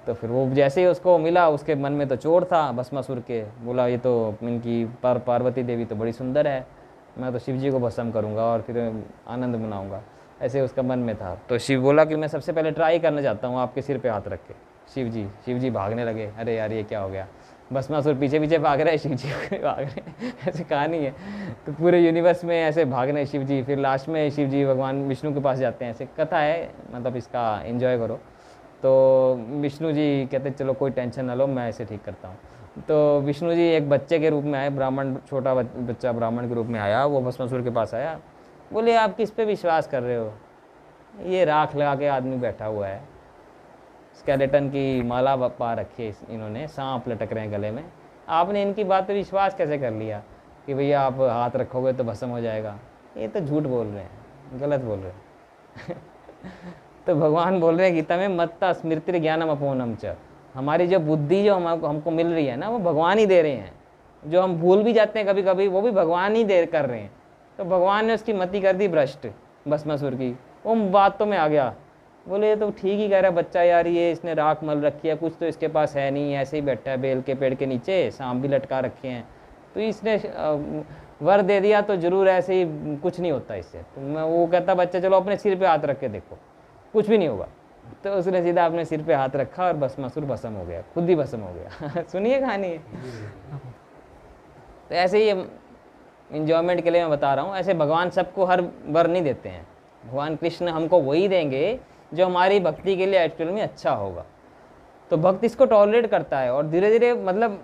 तो फिर वो जैसे ही उसको मिला, उसके मन में तो चोर था भस्मासुर के, बोला ये तो इनकी पार्वती देवी तो बड़ी सुंदर है, मैं तो शिव जी को भस्म करूँगा और फिर आनंद मनाऊँगा, ऐसे उसका मन में था। तो शिव बोला कि मैं सबसे पहले ट्राई करना चाहता हूँ आपके सिर पे हाथ रख के। शिव जी भागने लगे, अरे यार ये क्या हो गया, भस्मासुर पीछे पीछे भाग रहे हैं, शिव जी भाग रहे हैं, ऐसी कहानी है। तो पूरे यूनिवर्स में ऐसे भाग रहे हैं शिव जी, फिर लास्ट में शिव जी भगवान विष्णु के पास जाते हैं, ऐसे कथा है, मतलब इसका एंजॉय करो। तो विष्णु जी कहते चलो कोई टेंशन ना लो, मैं ऐसे ठीक करता हूँ। तो विष्णु जी एक बच्चे के रूप में आए, ब्राह्मण, छोटा बच्चा ब्राह्मण के रूप में आया, वो भस्मासुर के पास आया, बोले आप किस पे विश्वास कर रहे हो, ये राख लगा के आदमी बैठा हुआ है, स्केलेटन की माला पा रखी है इन्होंने, सांप लटक रहे हैं गले में, आपने इनकी बात पे विश्वास कैसे कर लिया कि भैया आप हाथ रखोगे तो भस्म हो जाएगा, ये तो झूठ बोल रहे हैं, गलत बोल रहे हैं तो भगवान बोल रहे हैं गीता में मत्ता स्मृति ज्ञानम अपोनम च, हमारी जो बुद्धि जो हमको मिल रही है ना वो भगवान ही दे रहे हैं, जो हम भूल भी जाते हैं कभी कभी वो भी भगवान ही दे कर रहे हैं। तो भगवान ने उसकी मति कर दी भ्रष्ट भस्मासुर की, वो बातों में आ गया, बोले ये तो ठीक ही कह रहा है बच्चा यार, ये इसने राख मल रखी है, कुछ तो इसके पास है नहीं, ऐसे ही बैठा है बेल के पेड़ के नीचे, सांप भी लटका रखे हैं, तो इसने वर दे दिया तो जरूर ऐसे ही कुछ नहीं होता इससे। तो मैं वो कहता बच्चा चलो अपने सिर पे हाथ रख के देखो कुछ भी नहीं होगा। तो उसने सीधा अपने सिर पे हाथ रखा और भस्मासुर भस्म हो गया, खुद ही भस्म हो गया सुनिए कहानी है। तो ऐसे ही इंजॉयमेंट के लिए मैं बता रहा हूँ, ऐसे भगवान सबको हर वर नहीं देते हैं, भगवान कृष्ण हमको वही देंगे जो हमारी भक्ति के लिए एक्चुअल में अच्छा होगा। तो भक्त इसको टॉलरेट करता है और धीरे धीरे मतलब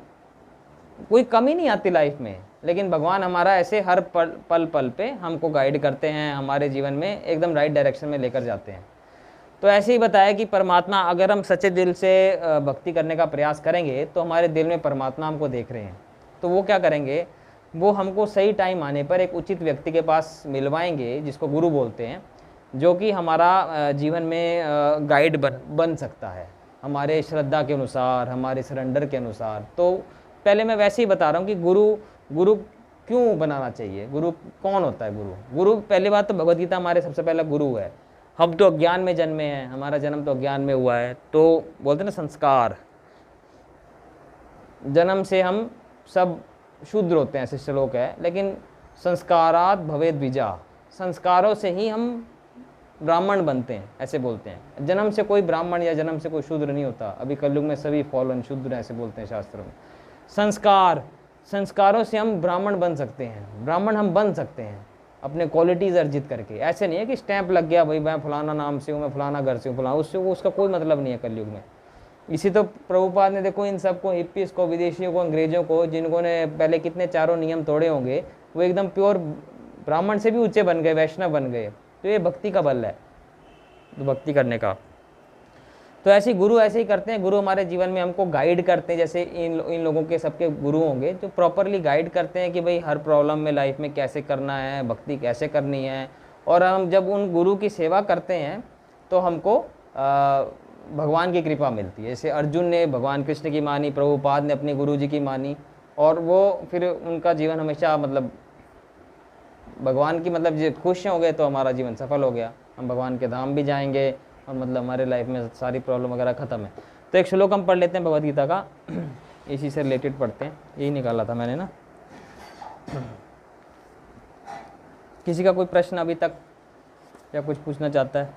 कोई कमी नहीं आती लाइफ में, लेकिन भगवान हमारा ऐसे हर पल पल पे हमको गाइड करते हैं, हमारे जीवन में एकदम राइट डायरेक्शन में लेकर जाते हैं। तो ऐसे ही बताया कि परमात्मा, अगर हम सच्चे दिल से भक्ति करने का प्रयास करेंगे तो हमारे दिल में परमात्मा हमको देख रहे हैं। तो वो क्या करेंगे, वो हमको सही टाइम आने पर एक उचित व्यक्ति के पास मिलवाएंगे जिसको गुरु बोलते हैं, जो कि हमारा जीवन में गाइड बन सकता है हमारे श्रद्धा के अनुसार, हमारे सरेंडर के अनुसार। तो पहले मैं वैसे ही बता रहा हूँ कि गुरु क्यों बनाना चाहिए, गुरु कौन होता है। गुरु पहली बात तो भगवद गीता हमारे सबसे पहला गुरु है। हम तो अज्ञान में जन्मे हैं, हमारा जन्म तो अज्ञान में हुआ है, तो बोलते ना संस्कार, जन्म से हम सब शूद्र होते हैं, ऐसे श्लोक है, लेकिन संस्कारात भवेद विजा, संस्कारों से ही हम ब्राह्मण बनते हैं, ऐसे बोलते हैं। जन्म से कोई ब्राह्मण या जन्म से कोई शूद्र नहीं होता। अभी कलयुग में सभी फॉलन शूद्र ऐसे बोलते हैं शास्त्रों में। संस्कार, संस्कारों से हम ब्राह्मण बन सकते हैं, ब्राह्मण हम बन सकते हैं अपने क्वालिटीज़ अर्जित करके। ऐसे नहीं है कि स्टैंप लग गया भाई मैं फलाना नाम से हूँ, मैं फलाना घर से हूँ, फलाना, उससे उसका कोई मतलब नहीं है कलयुग में। इसी तो प्रभुपाद ने देखो इन सबको, हिप्पीज को, विदेशियों को, अंग्रेजों को, जिनको ने पहले कितने चारों नियम तोड़े होंगे, वो एकदम प्योर ब्राह्मण से भी ऊंचे बन गए, वैष्णव बन गए। तो ये भक्ति का बल है, तो भक्ति करने का। तो ऐसे गुरु ऐसे ही करते हैं। गुरु हमारे जीवन में हमको गाइड करते हैं, जैसे इन लोगों के सबके गुरु होंगे जो प्रॉपरली गाइड करते हैं कि भाई हर प्रॉब्लम में लाइफ में कैसे करना है, भक्ति कैसे करनी है। और हम जब उन गुरु की सेवा करते हैं तो हमको भगवान की कृपा मिलती है। जैसे अर्जुन ने भगवान कृष्ण की मानी, प्रभुपाद ने अपने गुरु जी की मानी, और वो फिर उनका जीवन हमेशा मतलब भगवान की मतलब जो खुश हो गए तो हमारा जीवन सफल हो गया, हम भगवान के धाम भी जाएंगे और मतलब हमारे लाइफ में सारी प्रॉब्लम वगैरह ख़त्म है। तो एक श्लोक हम पढ़ लेते हैं भगवद गीता का, इसी से रिलेटेड पढ़ते हैं, यही निकाला था मैंने ना। किसी का कोई प्रश्न अभी तक या कुछ पूछना चाहता है?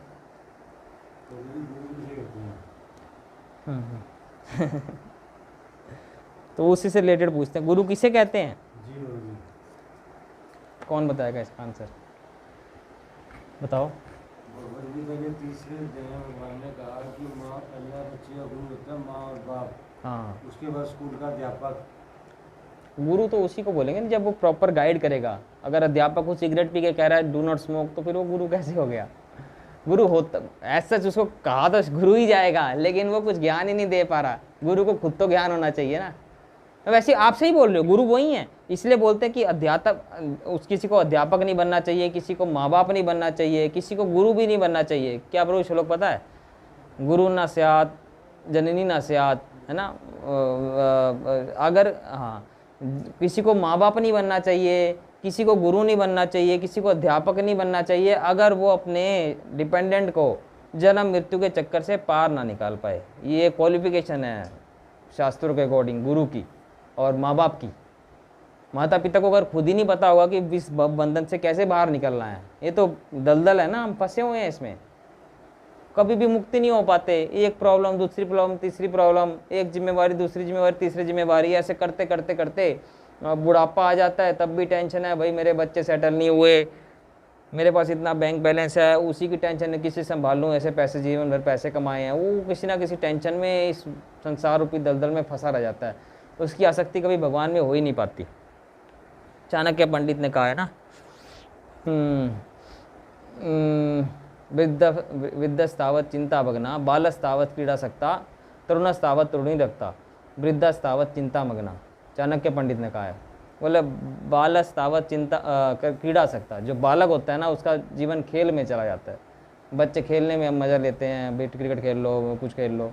तो उसी से रिलेटेड पूछते हैं, गुरु किसे कहते हैं? कौन बताएगा इसका आंसर? बताओ। भगवद गीता के तीसरे अध्याय में भगवान ने कहा कि माँ पहला बच्चे का गुरु होता है माँ और बाप, हाँ, उसके बाद स्कूल का अध्यापक। गुरु तो उसी को बोलेंगे ना जब वो प्रॉपर गाइड करेगा। अगर अध्यापक को सिगरेट पी के कह रहा है डू नॉट स्मोक, तो फिर वो गुरु कैसे हो गया? गुरु होता ऐसा, उसको कहा तो गुरु ही जाएगा, लेकिन वो कुछ ज्ञान ही नहीं दे पा रहा। गुरु को खुद तो ज्ञान होना चाहिए ना। वैसे आप सही बोल रहे हो, गुरु वही है, इसलिए बोलते हैं कि अध्यापक, किसी को अध्यापक नहीं बनना चाहिए, किसी को माँ बाप नहीं बनना चाहिए, किसी को गुरु भी नहीं बनना चाहिए। क्या प्रभु श्लोक पता है? गुरु ना स्यात् जननी ना स्यात्, है ना। अगर हाँ, किसी को माँ बाप नहीं बनना चाहिए, किसी को गुरु नहीं बनना चाहिए, किसी को अध्यापक नहीं बनना चाहिए, अगर वो अपने डिपेंडेंट को जन्म मृत्यु के चक्कर से पार ना निकाल पाए। ये क्वालिफिकेशन है शास्त्रों के अकॉर्डिंग गुरु की और माँ बाप की। माता पिता को अगर खुद ही नहीं पता होगा कि इस बंधन से कैसे बाहर निकलना है, ये तो दलदल है ना, हम फंसे हुए हैं इसमें, कभी भी मुक्ति नहीं हो पाते। एक प्रॉब्लम, दूसरी प्रॉब्लम, तीसरी प्रॉब्लम, एक जिम्मेवारी, दूसरी जिम्मेवारी, तीसरी जिम्मेवारी, ऐसे करते करते करते बुढ़ापा आ जाता है, तब भी टेंशन है, भाई मेरे बच्चे सेटल नहीं हुए, मेरे पास इतना बैंक बैलेंस है, उसी की टेंशन है, किसी संभालूं, ऐसे पैसे जीवन भर पैसे कमाए हैं, वो किसी ना किसी टेंशन में इस संसार रूपी दलदल में फंसा रह जाता है। उसकी आसक्ति कभी भगवान में हो ही नहीं पाती। चाणक्य पंडित ने कहा है ना, वृद्धस्तावत चिंता भगना, बालस्तावत क्रीड़ा सकता, तरुणस्तावत तरुणी रखता, वृद्धस्तावत चिंता मगना। चाणक्य पंडित ने कहा है, बोले बालस्तावत चिंता क्रीड़ा सकता, जो बालक होता है ना उसका जीवन खेल में चला जाता है, बच्चे खेलने में मज़ा लेते हैं, बेट क्रिकेट खेल लो, कुछ खेल लो।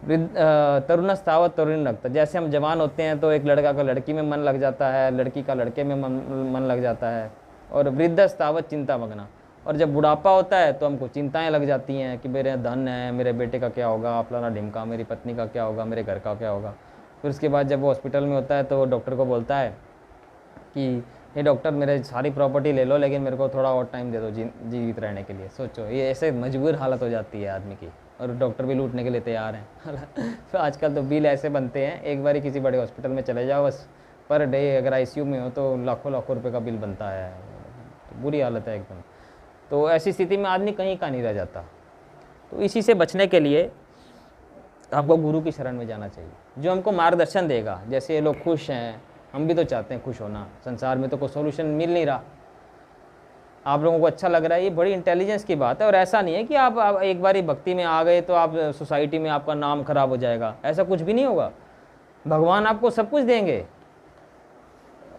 तरुणस्तावत तरुणी रखता, जैसे हम जवान होते हैं तो एक लड़का का लड़की में मन लग जाता है, लड़की का लड़के में मन लग जाता है। और वृद्धस्तावत चिंता मगना, और जब बुढ़ापा होता है तो हमको चिंताएं लग जाती हैं कि मेरे धन है, मेरे बेटे का क्या होगा, फलाना ढिमका, मेरी पत्नी का क्या होगा, मेरे घर का क्या होगा। फिर उसके बाद जब वो हॉस्पिटल में होता है तो डॉक्टर को बोलता है कि ये डॉक्टर मेरे सारी प्रॉपर्टी ले लो, लेकिन मेरे को थोड़ा और टाइम दे दो जीवित रहने के लिए। सोचो, ये ऐसे मजबूर हालत हो जाती है आदमी की, और डॉक्टर भी लूटने के लिए तैयार हैं। तो आजकल तो बिल ऐसे बनते हैं, एक बार किसी बड़े हॉस्पिटल में चले जाओ, बस पर डे अगर आईसीयू में हो तो लाखों लाखों रुपए का बिल बनता है। तो बुरी हालत है एकदम। तो ऐसी स्थिति में आदमी कहीं का नहीं रह जाता। तो इसी से बचने के लिए आपको गुरु की शरण में जाना चाहिए, जो हमको मार्गदर्शन देगा। जैसे ये लोग खुश हैं, हम भी तो चाहते हैं खुश होना, संसार में तो कोई सोल्यूशन मिल नहीं रहा, आप लोगों को अच्छा लग रहा है, ये बड़ी इंटेलिजेंस की बात है। और ऐसा नहीं है कि आप एक बार भक्ति में आ गए तो आप सोसाइटी में आपका नाम खराब हो जाएगा, ऐसा कुछ भी नहीं होगा। भगवान आपको सब कुछ देंगे।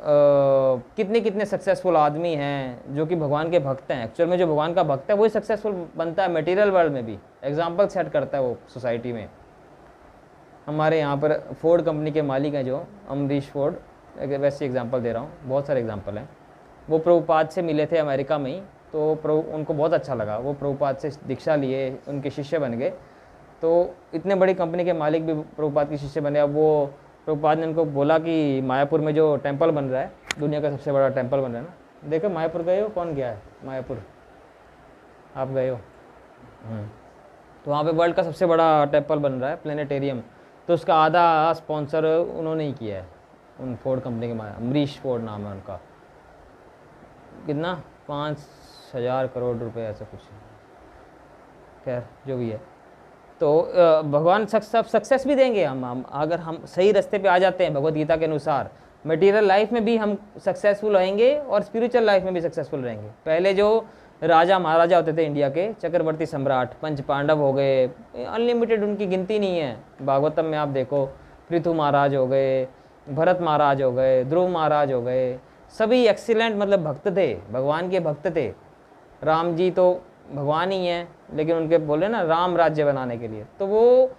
कितने कितने सक्सेसफुल आदमी हैं जो कि भगवान के भक्त हैं। एक्चुअल में जो भगवान का भक्त है वही सक्सेसफुल बनता है, मटेरियल वर्ल्ड में भी एग्जाम्पल सेट करता है वो सोसाइटी में। हमारे यहाँ पर फोर्ड कंपनी के मालिक हैं जो अमरीश फोर्ड, वैसे एग्जांपल दे रहा हूँ, बहुत सारे एग्जांपल हैं। वो प्रभुपाद से मिले थे अमेरिका में ही, तो उनको बहुत अच्छा लगा, वो प्रभुपाद से दीक्षा लिए, उनके शिष्य बन गए। तो इतने बड़ी कंपनी के मालिक भी प्रभुपाद के शिष्य बने। अब वो प्रभुपाद ने उनको बोला कि मायापुर में जो टेम्पल बन रहा है, दुनिया का सबसे बड़ा टेम्पल बन रहा है ना, देखो मायापुर गए हो, कौन गया है मायापुर? आप गए हो? तो वहाँ पे वर्ल्ड का सबसे बड़ा टेम्पल बन रहा है, प्लेनेटेरियम। तो उसका आधा स्पॉन्सर उन्होंने ही किया है, उन फोर्ड कंपनी के माया, अमरीश फोर्ड नाम है उनका। कितना 5,000 करोड़ रुपए ऐसा कुछ, खैर जो भी है। तो भगवान सक्सेस भी देंगे हम अगर हम सही रास्ते पे आ जाते हैं भगवत गीता के अनुसार। मटेरियल लाइफ में भी हम सक्सेसफुल रहेंगे और स्पिरिचुअल लाइफ में भी सक्सेसफुल रहेंगे। पहले जो राजा महाराजा होते थे इंडिया के, चक्रवर्ती सम्राट, पंच पांडव हो गए, अनलिमिटेड, उनकी गिनती नहीं है। भागवतम में आप देखो, पृथु महाराज हो गए, भरत महाराज हो गए, ध्रुव महाराज हो गए, सभी एक्सीलेंट मतलब भक्त थे, भगवान के भक्त थे। राम जी तो भगवान ही हैं, लेकिन उनके बोले ना राम राज्य बनाने के लिए, तो वो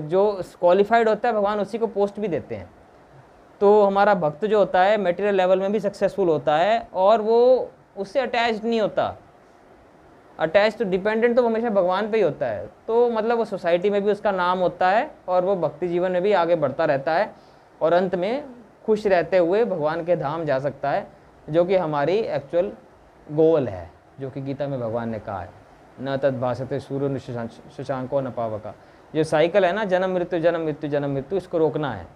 जो क्वालिफाइड होता है भगवान उसी को पोस्ट भी देते हैं। तो हमारा भक्त जो होता है मटेरियल लेवल में भी सक्सेसफुल होता है और वो उससे अटैच्ड नहीं होता। अटैच तो डिपेंडेंट तो वो हमेशा भगवान पे ही होता है। तो मतलब वो सोसाइटी में भी उसका नाम होता है और वो भक्ति जीवन में भी आगे बढ़ता रहता है और अंत में खुश रहते हुए भगवान के धाम जा सकता है, जो कि हमारी एक्चुअल गोल है, जो कि गीता में भगवान ने कहा है, न तद भासते सूर्य शशांको न पावका। जो साइकिल है ना, जन्म मृत्यु जन्म मृत्यु जन्म मृत्यु, इसको रोकना है।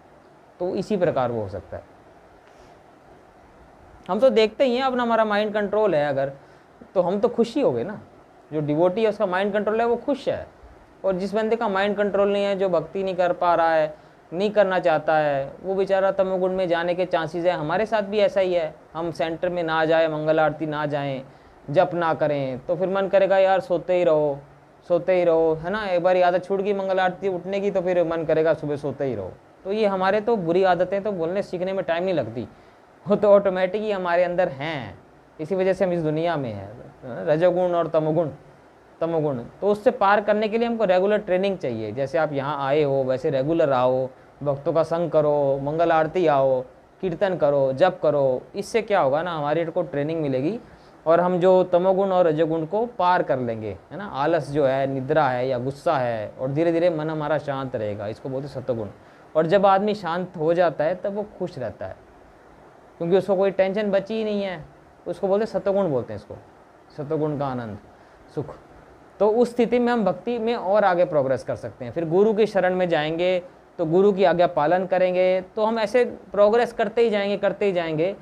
तो इसी प्रकार वो हो सकता है। हम तो देखते ही हैं, अपना हमारा माइंड कंट्रोल है अगर, तो हम तो खुश ही हो गए ना। जो डिवोटी है उसका माइंड कंट्रोल है, वो खुश है। और जिस बंदे का माइंड कंट्रोल नहीं है, जो भक्ति नहीं कर पा रहा है, नहीं करना चाहता है, वो बेचारा तमोगुण में जाने के चांसेस है। हमारे साथ भी ऐसा ही है। हम सेंटर में ना जाए, मंगल आरती ना जाएं, जप ना करें, तो फिर मन करेगा यार सोते ही रहो, सोते ही रहो, है ना। एक बार आदत छूट गई मंगल आरती उठने की, तो फिर मन करेगा सुबह सोते ही रहो। तो ये हमारे तो बुरी आदतें तो बोलने सीखने में टाइम नहीं लगती, वो तो ऑटोमेटिक ही हमारे अंदर हैं। इसी वजह से हम इस दुनिया में हैं, रजोगुण और तमोगुण। तो उससे पार करने के लिए हमको रेगुलर ट्रेनिंग चाहिए। जैसे आप यहाँ आए हो वैसे रेगुलर आओ, भक्तों का संग करो, मंगल आरती आओ, कीर्तन करो, जप करो। इससे क्या होगा ना, हमारी को ट्रेनिंग मिलेगी और हम जो तमोगुण और रजोगुण को पार कर लेंगे, है ना। आलस जो है, निद्रा है या गुस्सा है, और धीरे धीरे मन हमारा शांत रहेगा, इसको बोलते सत्वगुण। और जब आदमी शांत हो जाता है तब वो खुश रहता है, क्योंकि उसको कोई टेंशन बची ही नहीं है। उसको बोलते सत्वगुण, बोलते हैं इसको, सत्वगुण का आनंद सुख। तो उस स्थिति में हम भक्ति में और आगे प्रोग्रेस कर सकते हैं। फिर गुरु की शरण में जाएंगे तो गुरु की आज्ञा पालन करेंगे, तो हम ऐसे प्रोग्रेस करते ही जाएंगे।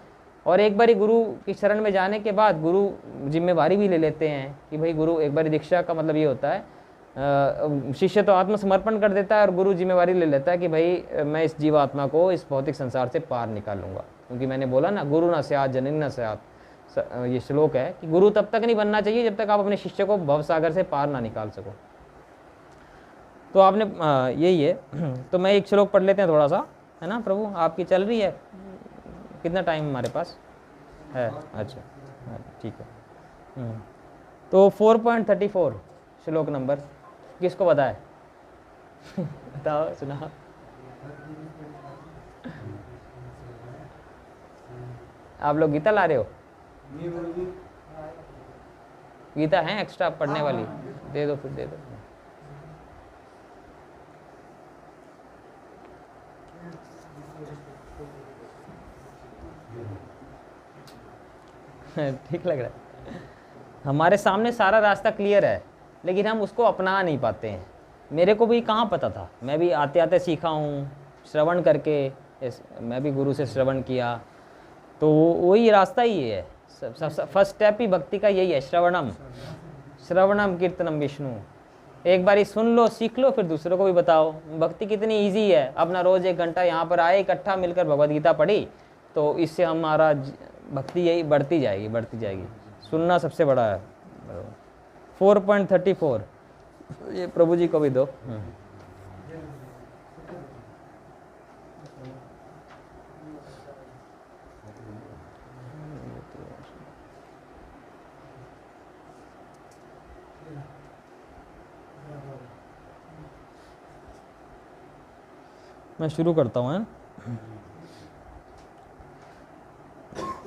और एक बारी गुरु की शरण में जाने के बाद गुरु जिम्मेवारी भी ले लेते हैं कि भाई गुरु, एक बारी दीक्षा का मतलब ये होता है, शिष्य तो आत्मसमर्पण कर देता है और गुरु जिम्मेवारी ले लेता है कि भाई मैं इस जीवात्मा को इस भौतिक संसार से पार निकालूंगा। क्योंकि मैंने बोला ना, गुरु न स्यात् जननी न स्यात्, ये श्लोक है कि गुरु तब तक नहीं बनना चाहिए जब तक आप अपने शिष्य को भवसागर से पार ना निकाल सको। तो आपने यही है। तो मैं एक श्लोक पढ़ लेते हैं थोड़ा सा, है ना। प्रभु आपकी चल रही है, कितना टाइम हमारे पास है? अच्छा ठीक है। तो 4.34 श्लोक नंबर किसको पता है? बताओ, सुना। आप लोग गीता ला रहे हो? गीता है एक्स्ट्रा पढ़ने वाली? दे दो, फिर दे दो। ठीक लग रहा है। हमारे सामने सारा रास्ता क्लियर है, लेकिन हम उसको अपना नहीं पाते हैं। मेरे को भी कहाँ पता था, मैं भी आते आते सीखा हूँ, श्रवण करके। मैं भी गुरु से श्रवण किया, तो वही रास्ता ही है। फर्स्ट स्टेप ही भक्ति का यही है, श्रवणम कीर्तनम विष्णु। एक बारी सुन लो, सीख लो, फिर दूसरों को भी बताओ। भक्ति कितनी इजी है। अपना रोज 1 घंटा यहाँ पर आए, इकट्ठा मिलकर भगवद गीता पढ़ी, तो इससे हमारा भक्ति यही बढ़ती जाएगी। सुनना सबसे बड़ा है। 4.34 ये प्रभु जी को भी दो। मैं शुरू करता हूँ।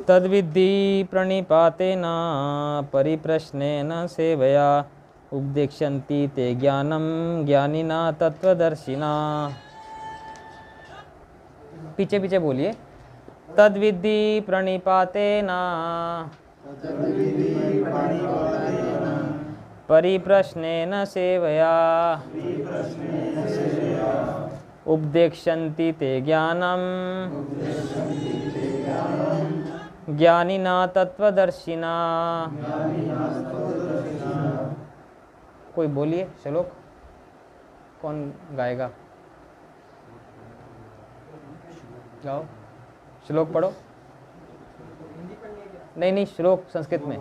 तद्विद्धि प्रणिपातेन परिप्रश्नेन सेवया उपदेक्षन्ति ते ज्ञानम ज्ञानिना तत्वदर्शिना। पीछे पीछे बोलिए। तद्विद्धि प्रणिपातेन परिप्रश्नेन सेवया उपदेक्षन्ति ते ज्ञानम् ज्ञानिना तत्वदर्शिना। कोई बोलिए श्लोक, कौन गाएगा? गाओ, श्लोक पढ़ो। नहीं नहीं, श्लोक संस्कृत में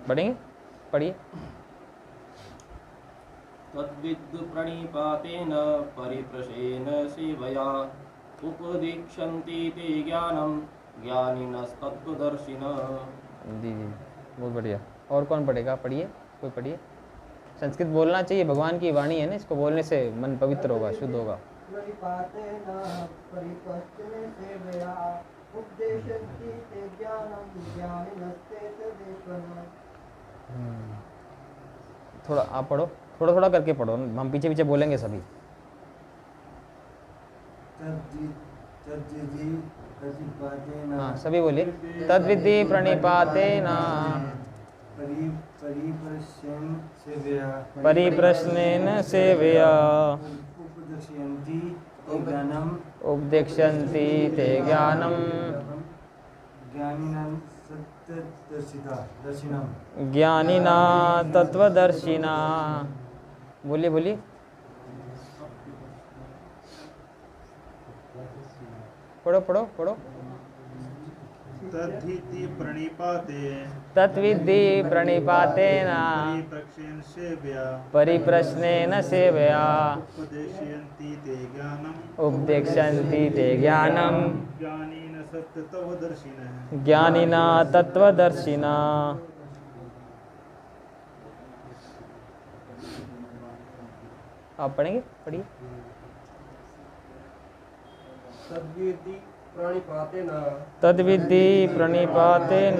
पढ़ेंगे, पढ़िए। तद्विद् प्रणिपातेन परिप्रश्नेन सेवया उपदीक्षन्ति ते ज्ञानं ज्ञानिनस्तत्त्वदर्शिनः। जी जी, बहुत बढ़िया। और कौन पढ़ेगा? पढ़िए, कोई पढ़िए। संस्कृत बोलना चाहिए, भगवान की वाणी है ना, इसको बोलने से मन पवित्र होगा, शुद्ध होगा। थोड़ा आप पढ़ो, थोड़ा थोड़ा करके पढ़ो, हम पीछे पीछे बोलेंगे सभी। हाँ सभी बोलिए। तद्विद्धि प्रणिपातेन परिप्रश्नेन सेवया उपदेक्षन्ति ते ज्ञानम् ज्ञानिना तत्वदर्शिना। बोलिए बोलिए। पढ़ो पढ़ो पढ़ो। तद्विद्धि प्रणिपातेन परिप्रश्नेन सेवया उपदेक्षन्ति ते ज्ञानम् ज्ञानिना तत्वदर्शिना। आप पढ़ेंगे, पढ़िए। तद्विद्धि प्रणिपातेन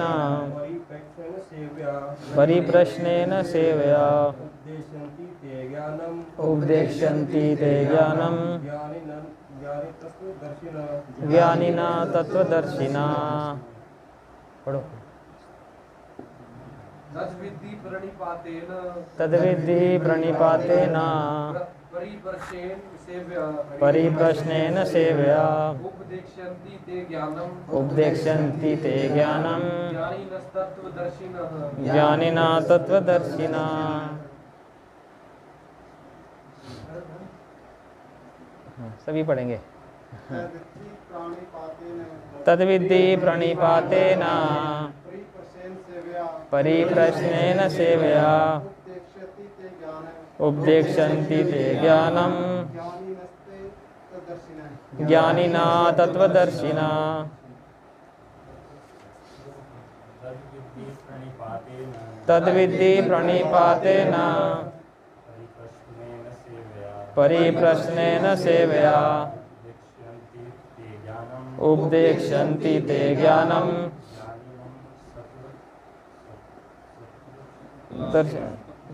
परिप्रश्नेन सेवया उपदेक्षन्ति ते ज्ञानम् ज्ञानिना तत्वदर्शिना। पढ़ो। तद्विद्धि प्रणिपातेन परिप्रश्नेन सेवया उपदेक्षन्ति ते ज्ञानम् ज्ञानिना तत्वदर्शिना। सभी पढ़ेंगे। तद्विद्धि प्रणिपातेन परिप्रश्नेन सेवया उपदेक्षन्ति ते ज्ञानम् ज्ञानिना तत्वदर्शिना। तद्विद्धि प्रणिपातेन परिप्रश्नेन सेवया उपदेक्षन्ति ते ज्ञानम्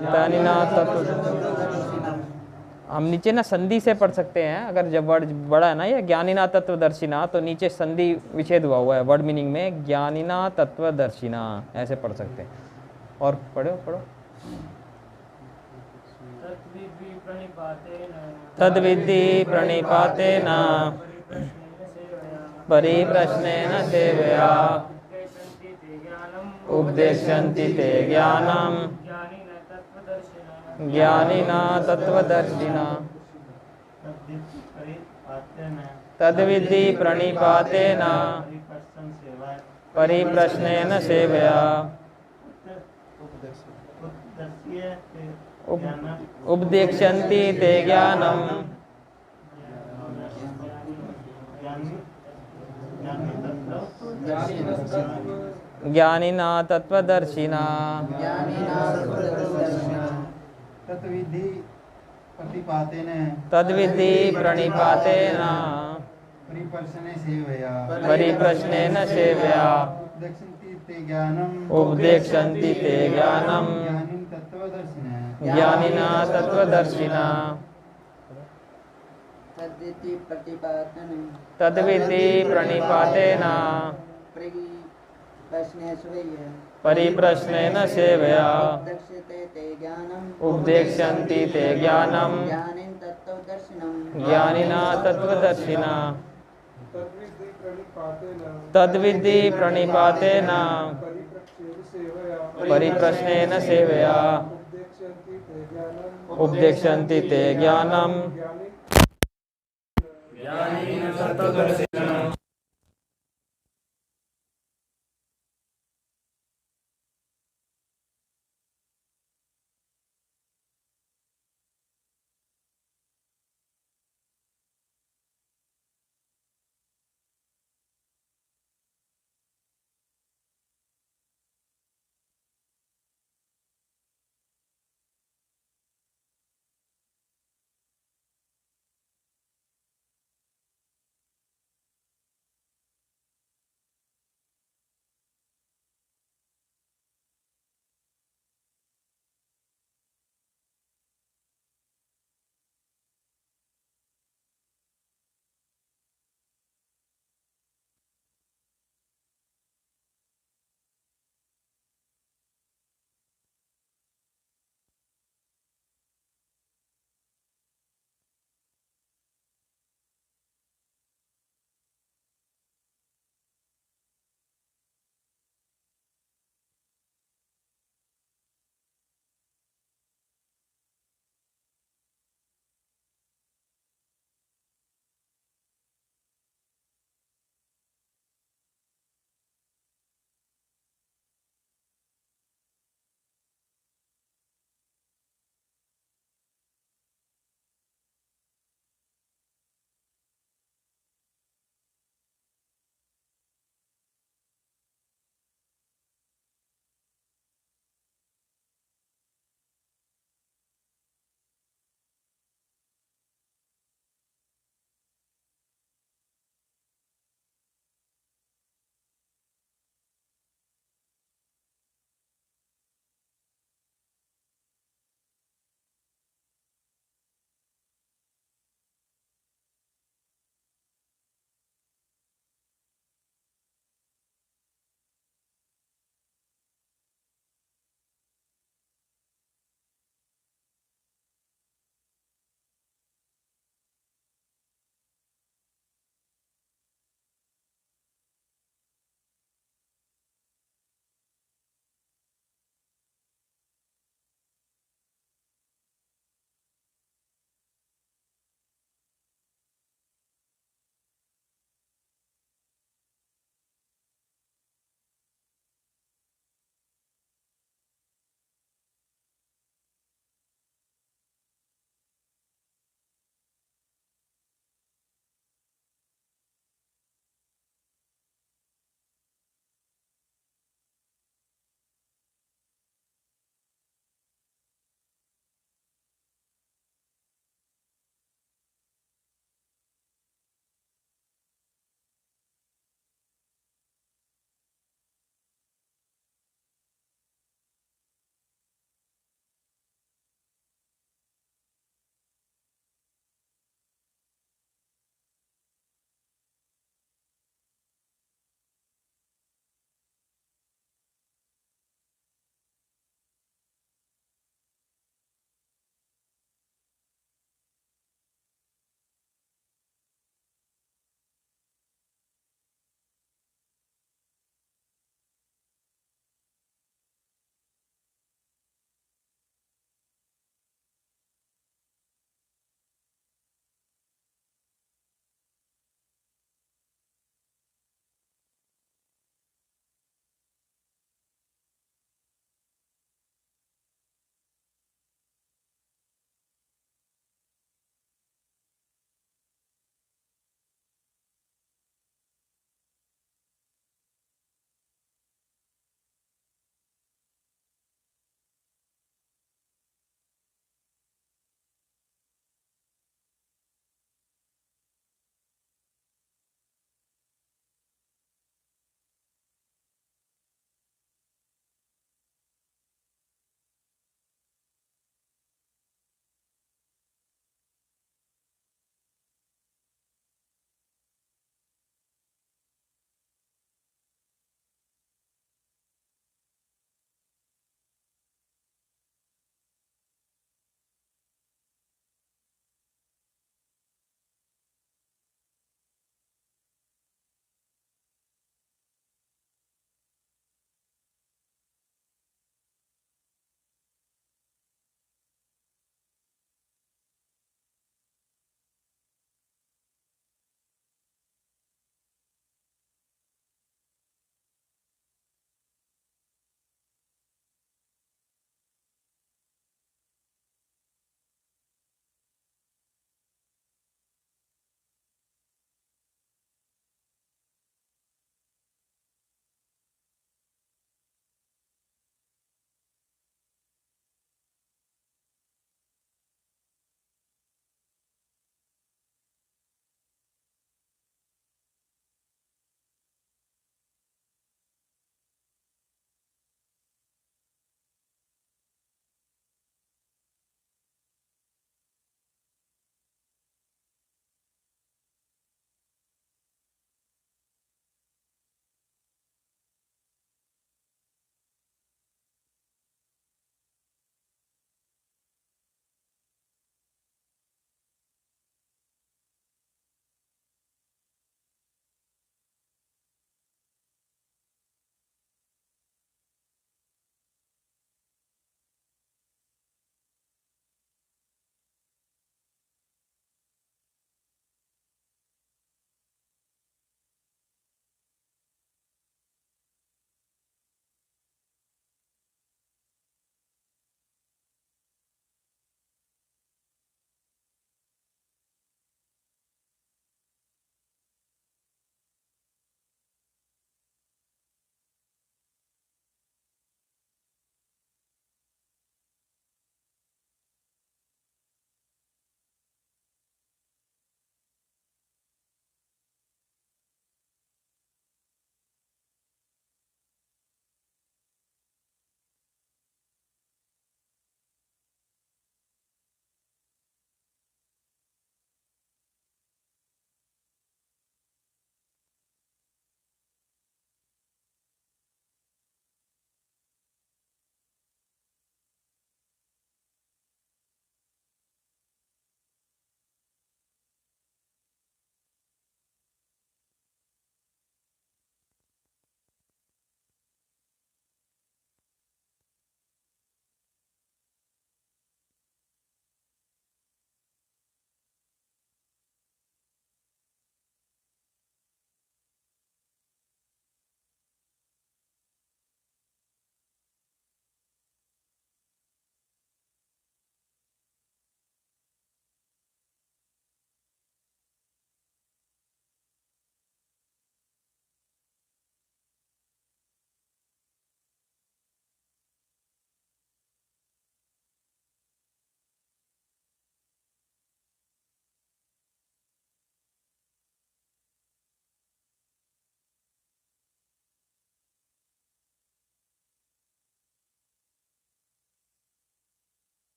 ज्ञानिना तत्वदर्शिना। हम नीचे ना संधि से पढ़ सकते हैं, अगर जब वर्ड बड़ा है ना ये ज्ञानिना तत्वदर्शिना, तो नीचे संधि विच्छेद हुआ है वर्ड मीनिंग में, ज्ञानिना तत्वदर्शिना ऐसे पढ़ सकते हैं। और पढ़ो पढ़ो। तद्विद्धि प्रणिपातेन परिप्रश्नेन सेवया उपदेक्षन्ति ते ज्ञानम् ज्ञानिना तत्वदर्शिना। तद्विद्धि प्रणिपातेन परिप्रश्नेन सेवया उपदेक्षन्ति ते ज्ञानम् ज्ञानिना तत्वदर्शिना। तद्विद्धि प्रणिपातेन परिप्रश्नेन सेवया उपदेक्षन्ति ते ज्ञानम् ज्ञानिना तत्वदर्शिना। तद्विति प्रतिपादन तद्विधि प्रणिपातेन परिप्रश्नेन सेवया दक्षते ते ज्ञानम् उपदेक्ष्यन्ति ते ज्ञानं ज्ञानेन तत्त्वदर्शिनं ज्ञानिना तत्त्वदर्शिना तद्विद्धि प्रणिपातेन तद्विधि प्रणिपातेन परिप्रश्नेन सेवया परिप्रश्नेन सेवया उपदेक्ष्यन्ति ते ज्ञानम् उपदेक्ष्यन्ति ते ज्ञानं ज्ञानिना तत्त्वदर्शिनम्